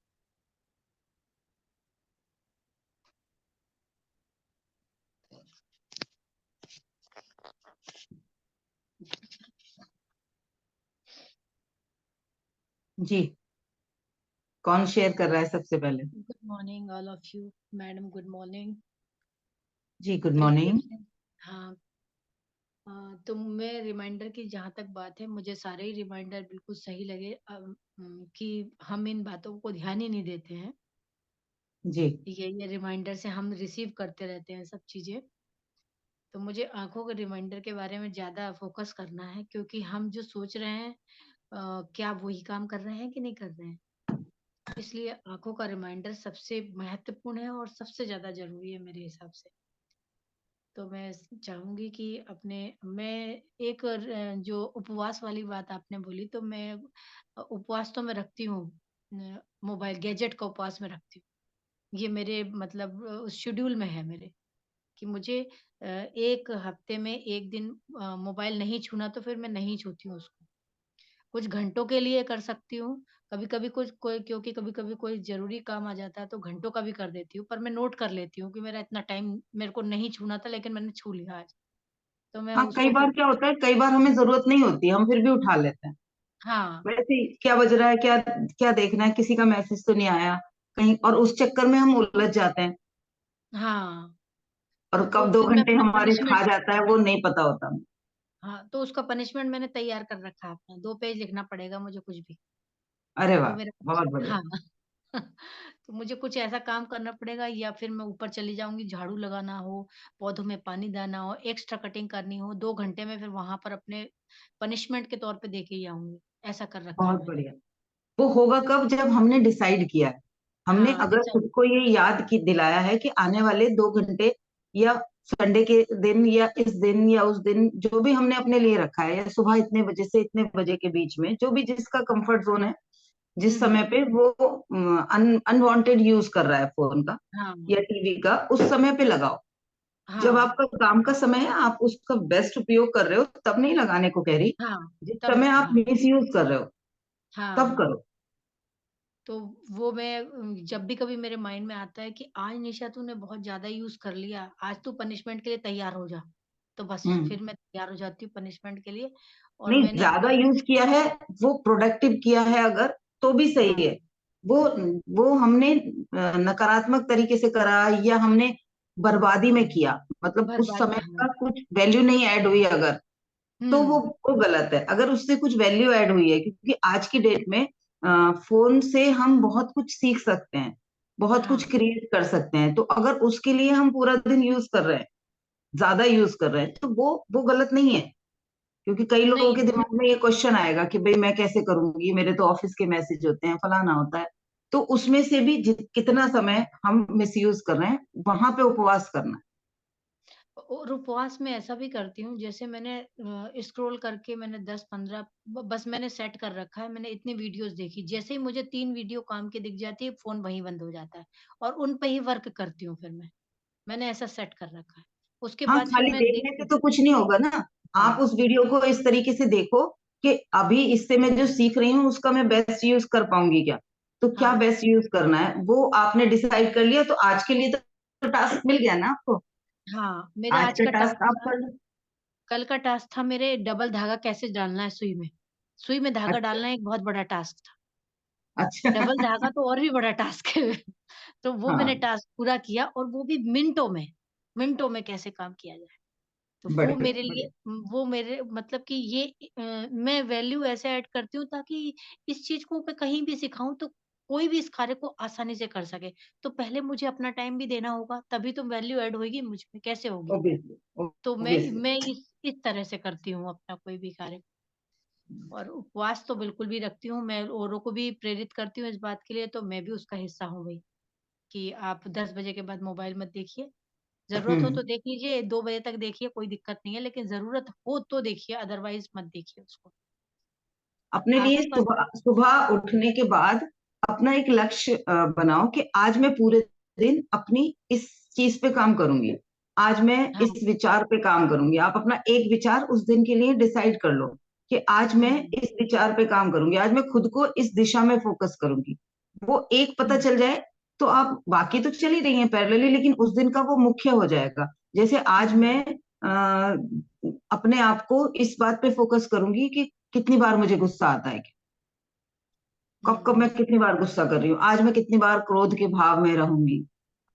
जी, कौन शेयर कर रहा है सबसे पहले? Good morning all of you. Madam good morning. जी, गुड मेरी मॉर्निंग। क्वेश्चन, हाँ, तो मैं रिमाइंडर की जहाँ तक बात है, मुझे सारे ही रिमाइंडर बिल्कुल सही लगे। कि हम इन बातों को ध्यान ही नहीं देते हैं। जी, ये रिमाइंडर से हम रिसीव करते रहते हैं सब चीजें। तो मुझे आंखों के रिमाइंडर के बारे में ज्यादा फोकस करना है, क्योंकि हम जो सोच रहे हैं क्या वही काम कर रहे हैं कि नहीं कर रहे हैं। इसलिए आंखों का रिमाइंडर सबसे महत्वपूर्ण है और सबसे ज्यादा जरूरी है मेरे हिसाब से। तो मैं चाहूंगी कि अपने मैं एक जो उपवास वाली बात आपने बोली, तो मैं उपवास तो मैं रखती हूँ। मोबाइल गैजेट का उपवास में रखती हूँ। ये मेरे मतलब शेड्यूल में है मेरे, कि मुझे एक हफ्ते में एक दिन मोबाइल नहीं छूना, तो फिर मैं नहीं छूती हूँ उसको। कुछ घंटों के लिए कर सकती हूँ, कभी-कभी कुछ कोई क्योंकि कभी-कभी कोई ज़रूरी काम आ जाता है तो घंटों का भी कर देती हूँ, पर मैं नोट कर लेती हूँ कि मेरा इतना टाइम मेरे को नहीं छूना था, लेकिन मैंने छू लिया आज। तो मैं हाँ, कई उसको बार फिर क्या होता है, कई बार हमें जरूरत नहीं होती, हम फिर भी उठा लेते हैं। हाँ, वैसे ही क्या बज रहा है, क्या क्या देखना है, किसी का मैसेज तो नहीं आया कहीं, और उस चक्कर में हम उलझ जाते हैं हाँ, और तो कब दो फिर मैं घंटे अपना हमारे खा पनिशमेंट, जाता है वो नहीं पता होता। हाँ, तो उसका पनिशमेंट मैंने तैयार कर रखा है अपना, 2 पेज लिखना पड़ेगा मुझे कुछ भी। अरे वो वाह, मेरा बहुत बढ़िया। हाँ। तो मुझे कुछ ऐसा काम करना पड़ेगा, या फिर मैं ऊपर चली जाऊँगी, झाड़ू लगाना हो, पौधों में पानी डालना हो, एक्स्ट्रा कटिंग करनी हो, 2 घंटे में फिर वहाँ पर अपने पनिशमेंट के तौर पे दे के ही आऊँगी। ऐसा कर रखा है बहुत मैंने। बढ़िया। वो होगा कब, जब हमने डिसाइड किया है, हमने हाँ, अगर डिसाइड। खुद को ये याद की दिलाया है कि आने वाले 2 घंटे या संडे के दिन या इस दिन या उस दिन जो भी हमने अपने लिए रखा है, या सुबह इतने बजे से इतने बजे के बीच में जो भी जिसका कंफर्ट जोन है, हुँ, जिस हुँ। समय पे वो अनवांटेड यूज कर रहा है फोन का हाँ, या टीवी का, उस समय पे लगाओ। जब हाँ, आपका काम का समय है, आप उसका बेस्ट उपयोग कर रहे हो, तब नहीं लगाने को कह रही। हाँ, जिस तब समय आप हाँ, मिस यूज कर रहे हो तब हाँ। करो। तो वो मैं जब भी कभी मेरे माइंड में आता है कि आज निशा तूने बहुत ज़्यादा यूज़ कर लिया, आज तू पनिशमेंट के लिए तैयार हो जा। तो बस हम्म। फिर मैं तैयार हो जाती हूँ पनिशमेंट के लिए। और नहीं, मैंने ज्यादा अपने यूज किया है, वो प्रोडक्टिव किया है अगर, तो भी सही हाँ, है। वो वो हमने नकारात्मक तरीके से करा या हमने बर्बादी में किया, मतलब उस बर्बाद समय हाँ। का कुछ वैल्यू नहीं ऐड हुई अगर, तो वो हुँ, वो गलत है। अगर उससे कुछ वैल्यू ऐड हुई है, क्योंकि आज की डेट में फोन से हम बहुत कुछ सीख सकते हैं, बहुत हाँ, कुछ क्रिएट कर सकते हैं, तो अगर उसके लिए हम पूरा दिन यूज कर रहे हैं, ज्यादा यूज कर रहे हैं, तो वो गलत नहीं है। क्योंकि कई लोगों नहीं, के दिमाग में ये क्वेश्चन आएगा कि भाई मैं कैसे करूंगी, मेरे तो ऑफिस के मैसेज होते हैं, फलाना होता है। तो उसमें से भी कितना समय हम मिसयूज कर रहे हैं, वहां पे उपवास करना है। और उपवास में ऐसा भी करती हूँ, जैसे मैंने स्क्रॉल करके मैंने 10-15 बस मैंने सेट कर रखा है, मैंने इतनी वीडियोज़ देखी, जैसे ही मुझे 3 वीडियो काम की दिख जाती है, फ़ोन वहीं बंद हो जाता है और उन पे ही वर्क करती हूँ फिर मैं। मैंने ऐसा सेट कर रखा है। उसके हाँ, बाद फिर खाली मैं देखने से देखती तो कुछ नहीं होगा ना। आप हाँ उस वीडियो को इस तरीके से देखो कि अभी इससे मैं जो सीख रही हूँ उसका मैं बेस्ट यूज कर पाऊंगी क्या। तो क्या हाँ बेस्ट यूज करना है वो आपने डिसाइड कर लिया, तो आज के लिए तो टास्क मिल गया ना आपको। हाँ मेरा आज आज का का टास्क टास्क आप था। कर लो। कल का टास्क था मेरे डबल धागा कैसे डालना है सुई में। सुई में धागा अच्छा। डालना एक बहुत बड़ा टास्क था। अच्छा। डबल धागा तो और भी बड़ा टास्क है। तो वो मैंने हाँ, टास्क पूरा किया और वो भी मिनटों में। मिनटों में कैसे काम किया जाए। तो वो बढ़िया मेरे लिए बढ़िया। वो मेरे मतलब कि ये मैं वैल्यू ऐसे ऐड करती हूँ ताकि इस चीज़ को मैं कहीं भी सिखाऊँ तो कोई भी इस कार्य को आसानी से कर सके। तो पहले मुझे अपना टाइम भी देना होगा, तभी तो वैल्यू ऐड होएगी मुझ में, कैसे होगी? ऑब्वियसली। तो मैं ऑब्वियसली। मैं इस तरह से करती हूँ अपना कोई भी कार्य। और उपवास तो बिल्कुल भी रखती हूँ, मैं औरों को भी प्रेरित करती हूँ इस बात के लिए, तो मैं भी उसका हिस्सा हूँ भई, कि आप 10 बजे के बाद मोबाइल मत देखिए। ज़रूरत हो हम्म। तो देख लीजिए, 2 बजे तक देखिए, कोई दिक्कत नहीं है, लेकिन ज़रूरत हो तो देखिए, अदरवाइज़ मत देखिए उसको। अपने लिए आँखों का सुबह सुबह उठने के बाद अपना एक लक्ष्य बनाओ कि आज मैं पूरे दिन अपनी इस चीज पे काम करूंगी। आज मैं हाँ, इस विचार पे काम करूंगी। आप अपना एक विचार उस दिन के लिए डिसाइड कर लो कि आज मैं हुँ, इस विचार पे काम करूंगी, आज मैं खुद को इस दिशा में फोकस करूंगी। वो एक पता हुँ, चल जाए तो आप बाकी तो चल ही रही हैं पैरेलली, लेकिन उस दिन का वो मुख्य हो जाएगा। जैसे आज हुँ, मैं अपने आप को इस बात पे फोकस करूंगी कि कितनी बार मुझे गुस्सा आता है, कब कब मैं हुँ, कितनी बार गुस्सा कर रही हूँ, आज मैं कितनी बार क्रोध के भाव में रहूंगी,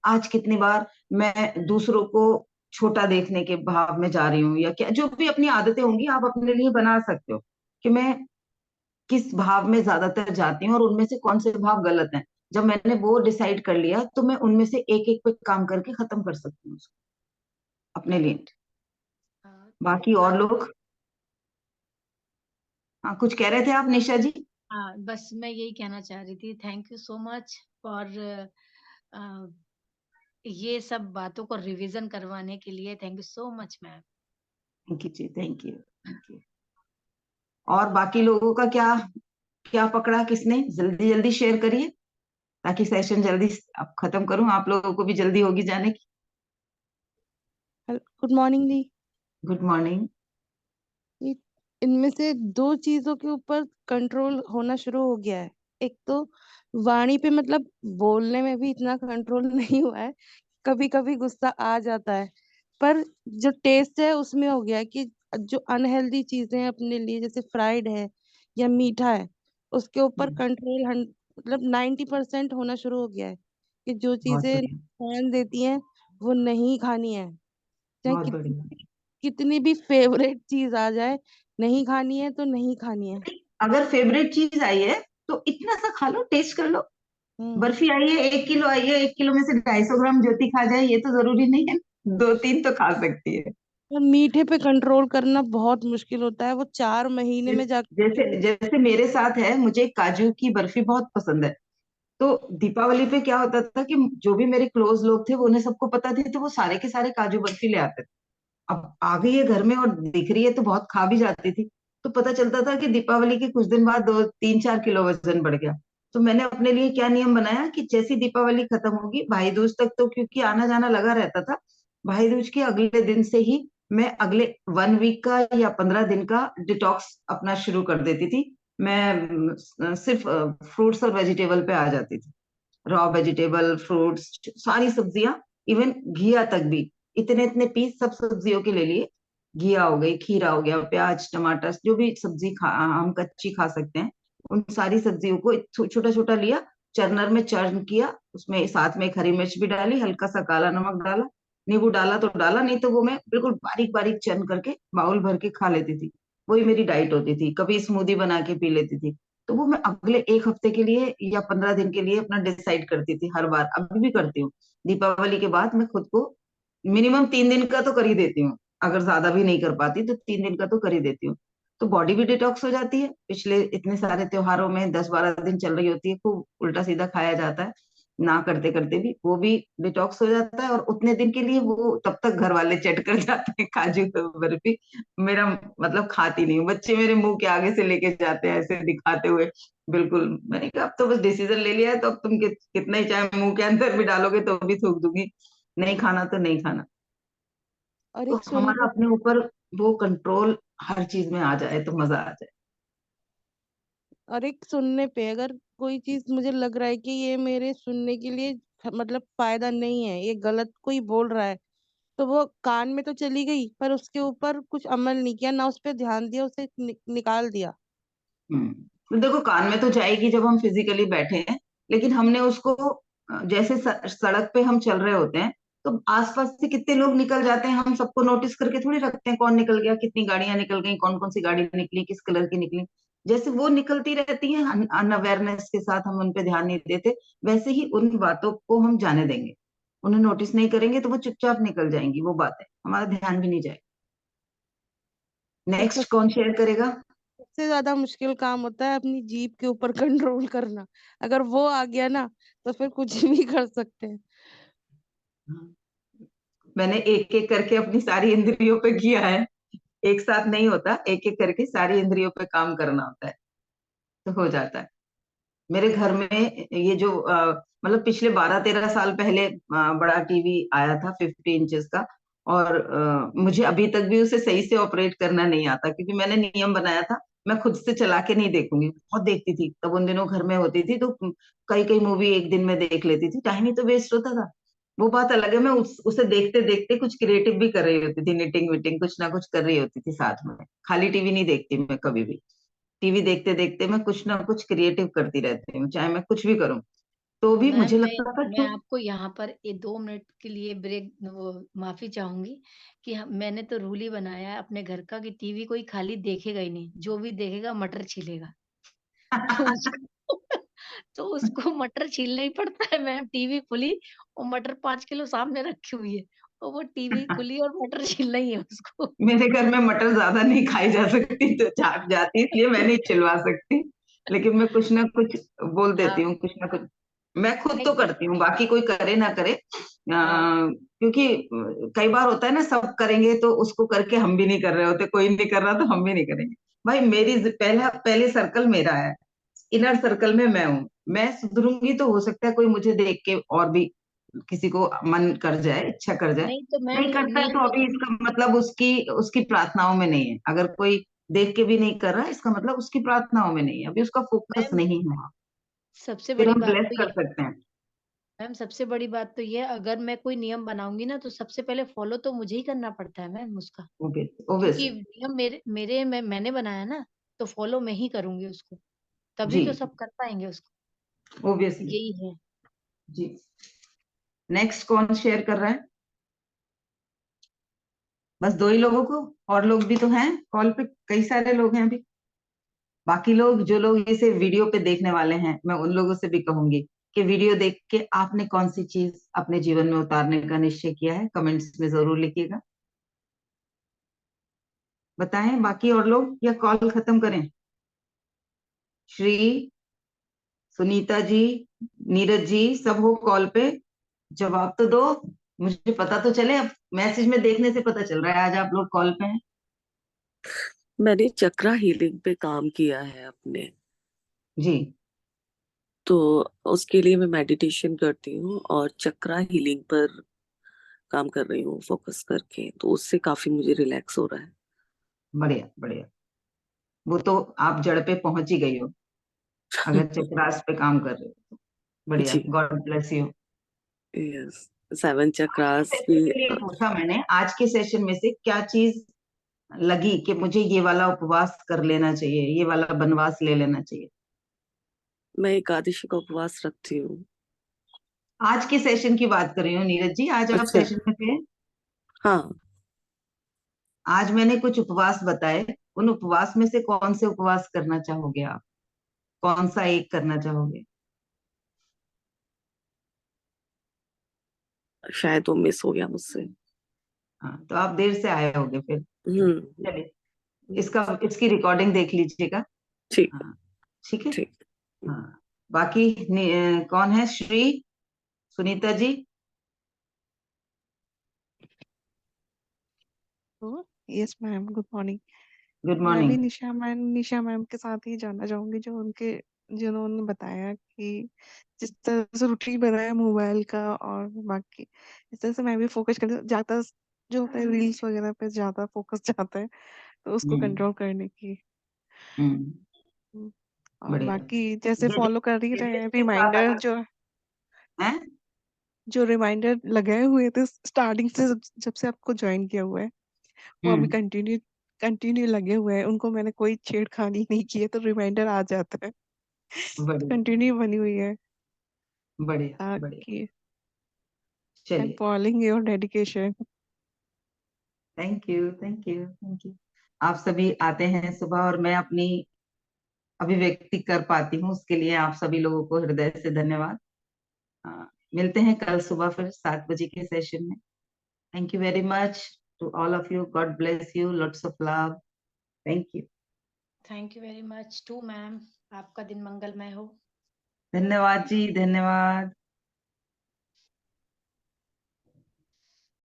आज कितनी बार मैं दूसरों को छोटा देखने के भाव में जा रही हूँ, या क्या जो भी अपनी आदतें होंगी आप अपने लिए बना सकते हो कि मैं किस भाव में ज्यादातर जाती हूँ और उनमें से कौन से भाव गलत हैं। जब मैंने वो डिसाइड कर लिया तो मैं उनमें से एक एक पे काम करके खत्म कर सकती हूँ उसको अपने लिए। बाकी और हाँ, लोग। हाँ, कुछ कह रहे थे आप निशा जी। हाँ, बस मैं यही कहना चाह रही थी, thank you so much for uh, ये सब बातों को रिवीज़न करवाने के लिए, thank you so much ma'am. Thank you जी, थैंक यू, थैंक यू। और बाकी लोगों का क्या क्या पकड़ा किसने, जल्दी जल्दी शेयर करिए ताकि सेशन जल्दी अब खत्म करूं, आप लोगों को भी जल्दी होगी जाने की। गुड मॉर्निंग दी। Good morning. ये- इनमें से दो चीजों के ऊपर कंट्रोल होना शुरू हो गया है। एक तो वाणी पे, मतलब बोलने में भी इतना कंट्रोल नहीं हुआ है। कभी कभी गुस्सा आ जाता है, पर जो टेस्ट है उसमें हो गया है कि जो अनहेल्दी चीजें हैं अपने लिए, जैसे फ्राइड है या मीठा है, उसके ऊपर कंट्रोल मतलब 90% होना शुरू हो गया है कि जो बहुत चीजें बढ़िया। नुकसान देती हैं वो नहीं खानी है। चाहे बहुत बढ़िया। कितनी भी फेवरेट चीज आ जाए, नहीं खानी है तो नहीं खानी है। अगर फेवरेट चीज आई है तो इतना सा खा लो, टेस्ट कर लो। हम्म। बर्फी आई है 1 किलो आई है, 1 किलो में से 250 ग्राम ज्योति खा जाए ये तो जरूरी नहीं है, 2-3 तो खा सकती है। और मीठे पे कंट्रोल करना बहुत मुश्किल होता है, वो 4 महीने में जाकर जैसे control जैसे मेरे साथ है, मुझे काजू की बर्फी बहुत पसंद है। तो दीपावली पे क्या होता था कि जो भी मेरे क्लोज लोग थे वो उन्हें सबको पता थी, तो वो सारे के सारे काजू बर्फी ले आते थे। अब आ गई है घर में और दिख रही है तो बहुत खा भी जाती थी। तो पता चलता था कि दीपावली के कुछ दिन बाद 2-3-4 किलो वजन बढ़ गया। तो मैंने अपने लिए क्या नियम बनाया कि जैसी दीपावली खत्म होगी, भाई दूज तक तो क्योंकि आना जाना लगा रहता था, भाई दूज के अगले दिन से ही मैं अगले 1 वीक का या 15 दिन का डिटॉक्स अपना शुरू कर देती थी। मैं सिर्फ फ्रूट्स और वेजिटेबल पे आ जाती थी। रॉ वेजिटेबल, फ्रूट्स, सारी सब्जियां, इवन घिया तक भी। इतने इतने पीस सब सब्जियों के ले लिए। घिया हो गई, खीरा हो गया, प्याज, टमाटर, जो भी सब्जी हम कच्ची खा सकते हैं, उन सारी सब्जियों को छोटा छोटा लिया, चरनर में चर्न किया, उसमें साथ में एक हरी मिर्च भी डाली, हल्का सा काला नमक डाला, नींबू डाला तो डाला, नहीं तो वो मैं बिल्कुल बारीक बारीक चर्न करके बाउल भर के खा लेती थी। वही मेरी डाइट होती थी। कभी स्मूदी बना के पी लेती थी। तो वो मैं अगले एक हफ्ते के लिए या 15 दिन के लिए अपना डिसाइड करती थी हर बार, अभी भी करती हूँ। दीपावली के बाद मैं खुद को मिनिमम 3 दिन का तो कर ही देती हूँ। अगर ज्यादा भी नहीं कर पाती तो 3 दिन का तो कर ही देती हूँ। तो बॉडी भी डिटॉक्स हो जाती है। पिछले इतने सारे त्योहारों में 10-12 दिन चल रही होती है, खूब उल्टा सीधा खाया जाता है ना करते करते भी, वो भी डिटॉक्स हो जाता है। और उतने दिन के लिए वो तब तक घर वाले चट कर जाते हैं काजू बर्फी। मेरा मतलब खाती नहीं हूँ, बच्चे मेरे मुंह के आगे से लेके जाते हैं ऐसे दिखाते हुए। बिल्कुल, मैंने कहा अब तो बस डिसीजन ले लिया है तो अब तुम कितना ही चाहे मुंह के अंदर भी डालोगे तो भी थूक दूंगी, नहीं खाना तो नहीं खाना। और तो एक हमारा सुनने अपने ऊपर वो कंट्रोल हर चीज में आ जाए तो मजा आ जाए। और एक सुनने पे अगर कोई चीज मुझे लग रहा है कि ये मेरे सुनने के लिए मतलब फायदा नहीं है, ये गलत कोई बोल रहा है, तो वो कान में तो चली गई पर उसके ऊपर कुछ अमल नहीं किया, ना उस पर ध्यान दिया, उसे निकाल दिया। तो देखो कान में तो जाएगी जब हम फिजिकली बैठे हैं, लेकिन हमने उसको जैसे सड़क पे हम चल रहे होते हैं तो आसपास से कितने लोग निकल जाते हैं, हम सबको नोटिस करके थोड़ी रखते हैं कौन निकल गया, कितनी गाड़ियां निकल गई, कौन कौन सी गाड़ी निकली, किस कलर की निकली। जैसे वो निकलती रहती है अनअवेयरनेस के साथ, हम उन पे ध्यान नहीं देते, वैसे ही उन बातों को हम जाने देंगे, उन्हें नोटिस नहीं करेंगे तो वो चुपचाप निकल जाएंगी वो बातें, हमारा ध्यान भी नहीं जाएगा। और नेक्स्ट कौन शेयर करेगा? सबसे ज्यादा मुश्किल काम होता है अपनी जीभ के ऊपर कंट्रोल करना। अगर वो आ गया ना तो फिर कुछ भी कर सकते हैं। मैंने एक एक करके अपनी सारी इंद्रियों पे किया है, एक साथ नहीं होता, एक एक करके सारी इंद्रियों पे काम करना होता है तो हो जाता है। मेरे घर में ये जो मतलब पिछले 12-13 साल पहले बड़ा टीवी आया था 50 इंचेस का, और मुझे अभी तक भी उसे सही से ऑपरेट करना नहीं आता, क्योंकि मैंने नियम बनाया था मैं खुद से चला के नहीं देखूंगी। बहुत देखती थी तब, उन दिनों घर में होती थी तो कई कई मूवी एक दिन में देख लेती थी, टाइम ही तो वेस्ट होता था। वो बात अलग है, मैं उसे देखते देखते कुछ क्रिएटिव भी कर रही होती थी, निटिंग विटिंग कुछ ना कुछ कर रही होती थी साथ में। खाली टीवी नहीं देखती मैं कभी भी, टीवी देखते देखते मैं कुछ ना कुछ क्रिएटिव करती रहती हूँ, चाहे मैं कुछ भी करूँ। तो भी मैम मुझे मैं लगता था मैं कि आपको यहाँ पर ये 2 मिनट के लिए ब्रेक वो माफी चाहूंगी कि मैंने तो रूल ही बनाया है अपने घर का कि टीवी कोई खाली देखेगा ही नहीं, जो भी देखेगा मटर छिलेगा। तो उसको तो उसको मटर छीलना ही पड़ता है मैम। टीवी खुली और मटर 5 किलो सामने रखी हुई है, और वो टीवी खुली और मटर छीलना ही है उसको। मेरे घर में मटर ज्यादा नहीं खाई जा सकती तो चाट जाती, इसलिए मैं नहीं छिलवा सकती, लेकिन मैं कुछ ना कुछ बोल देती हाँ, हूँ, कुछ ना कुछ मैं खुद नहीं, तो करती हूँ, बाकी कोई करे ना करे। हाँ, क्योंकि कई बार होता है ना, सब करेंगे तो उसको करके हम भी नहीं कर रहे होते, कोई नहीं कर रहा तो हम भी नहीं करेंगे। भाई मेरी पहला पहले सर्कल मेरा है, इनर सर्कल में मैं हूँ, मैं सुधरूंगी तो हो सकता है कोई मुझे देख के और भी किसी को मन कर जाए, इच्छा कर जाए। नहीं तो मैम नहीं करता है नियम तो बना। अभी इसका मतलब उसकी उसकी प्रार्थनाओं में नहीं है, अगर कोई देख के भी नहीं कर रहा इसका मतलब उसकी प्रार्थनाओं में नहीं है, अभी उसका फोकस मैम नहीं है वहाँ। सबसे फिर बड़ी हम बात ब्लेस तो ये कर सकते हैं। मैम सबसे बड़ी बात तो ये है, अगर मैं कोई नियम बनाऊंगी ना तो सबसे पहले फॉलो तो मुझे ही करना पड़ता है मैम उसका। क्योंकि ओबियसली। नियम मैंने बनाया ना, तो फॉलो मैं ही करूंगी उसको, तभी जी, तो सब कर पाएंगे उसको। ओबियसली। यही है। जी। नेक्स्ट कौन शेयर कर रहा है? बस दो ही लोगों को? और लोग भी तो हैं कॉल पे, कई सारे लोग हैं अभी। बाकी लोग, जो लोग इसे वीडियो पे देखने वाले हैं, मैं उन लोगों से भी कहूंगी कि वीडियो देख के आपने कौन सी चीज अपने जीवन में उतारने का निश्चय किया है, कमेंट्स में जरूर लिखिएगा, बताएं। बाकी और लोग, या कॉल खत्म करें? श्री, सुनीता जी, नीरज जी, सब हो कॉल पे? जवाब तो दो, मुझे पता तो चले। अब मैसेज में देखने से पता चल रहा है आज आप लोग कॉल पे हैं। मैंने चक्रा हीलिंग पे काम किया है अपने, जी। तो उसके लिए मैं मेडिटेशन करती हूँ और चक्रा हीलिंग पर काम कर रही हूँ फोकस करके, तो उससे काफी मुझे रिलैक्स हो रहा है। बढ़िया बढ़िया। वो तो आप जड़ पे पहुंच ही गई हो, अगर चक्रास पे काम कर रहे हो तो। बढ़िया, जी, गॉड ब्लेस यू। यस। 7 आज के चक्रास सेशन की। के लिए पूछा मैंने, आज के सेशन में से क्या चीज लगी कि मुझे ये वाला उपवास कर लेना चाहिए, ये वाला बनवास ले लेना चाहिए? मैं एकादशी का उपवास रखती हूँ। आज के सेशन की बात कर रही हूँ नीरज जी, आज आप अच्छा। सेशन में थे। हाँ। आज मैंने कुछ उपवास बताए, उन उपवास में से कौन से उपवास करना चाहोगे आप, कौन सा एक करना चाहोगे? शायद वो मिस हो गया मुझसे। हाँ, तो आप देर से आए होगे फिर। हम्म। चलिए, इसकी रिकॉर्डिंग देख लीजिएगा। ठीक। हाँ, ठीक है। ठीक। हाँ, बाकी कौन है? श्री, सुनीता जी। तो yes ma'am, good morning. Good मैं भी मॉर्निंग। निशा मैम के साथ ही जानना चाहूंगी, जिन्होंने बताया कि जिस तरह से रूटीन बनाया मोबाइल का और बाकी इस तरह से मैं भी फोकस कर ज्यादा जो होता है रील्स वगैरह पे ज्यादा फोकस जाता है, तो उसको हम्म कंट्रोल करने की। हम्म हम्म, और बढ़िया। बाकी जैसे ये फॉलो कर ही रहे हैं के साथ रिमाइंडर, अगर है जो रिमाइंडर लगाए हुए थे स्टार्टिंग से, जब से आपको ज्वाइन किया हुआ है, वो अभी कंटिन्यू कंटिन्यू लगे हुए हैं, उनको मैंने कोई छेड़खानी नहीं की है, तो रिमाइंडर आ जाता है, बढ़िया कंटिन्यू बनी हुई है। बढ़िया बढ़िया। ताकि आई एम चलिए, following your dedication. Thank you thank you thank you. आप सभी आते हैं सुबह और मैं अपनी अभिव्यक्ति कर पाती हूँ, उसके लिए आप सभी लोगों को हृदय से धन्यवाद। मिलते हैं कल सुबह फिर 7 बजे के सेशन में। Thank you very much to all of you. God bless you, lots of love. Thank you. Thank you very much to ma'am, आपका दिन मंगलमय हो। धन्यवाद जी, धन्यवाद।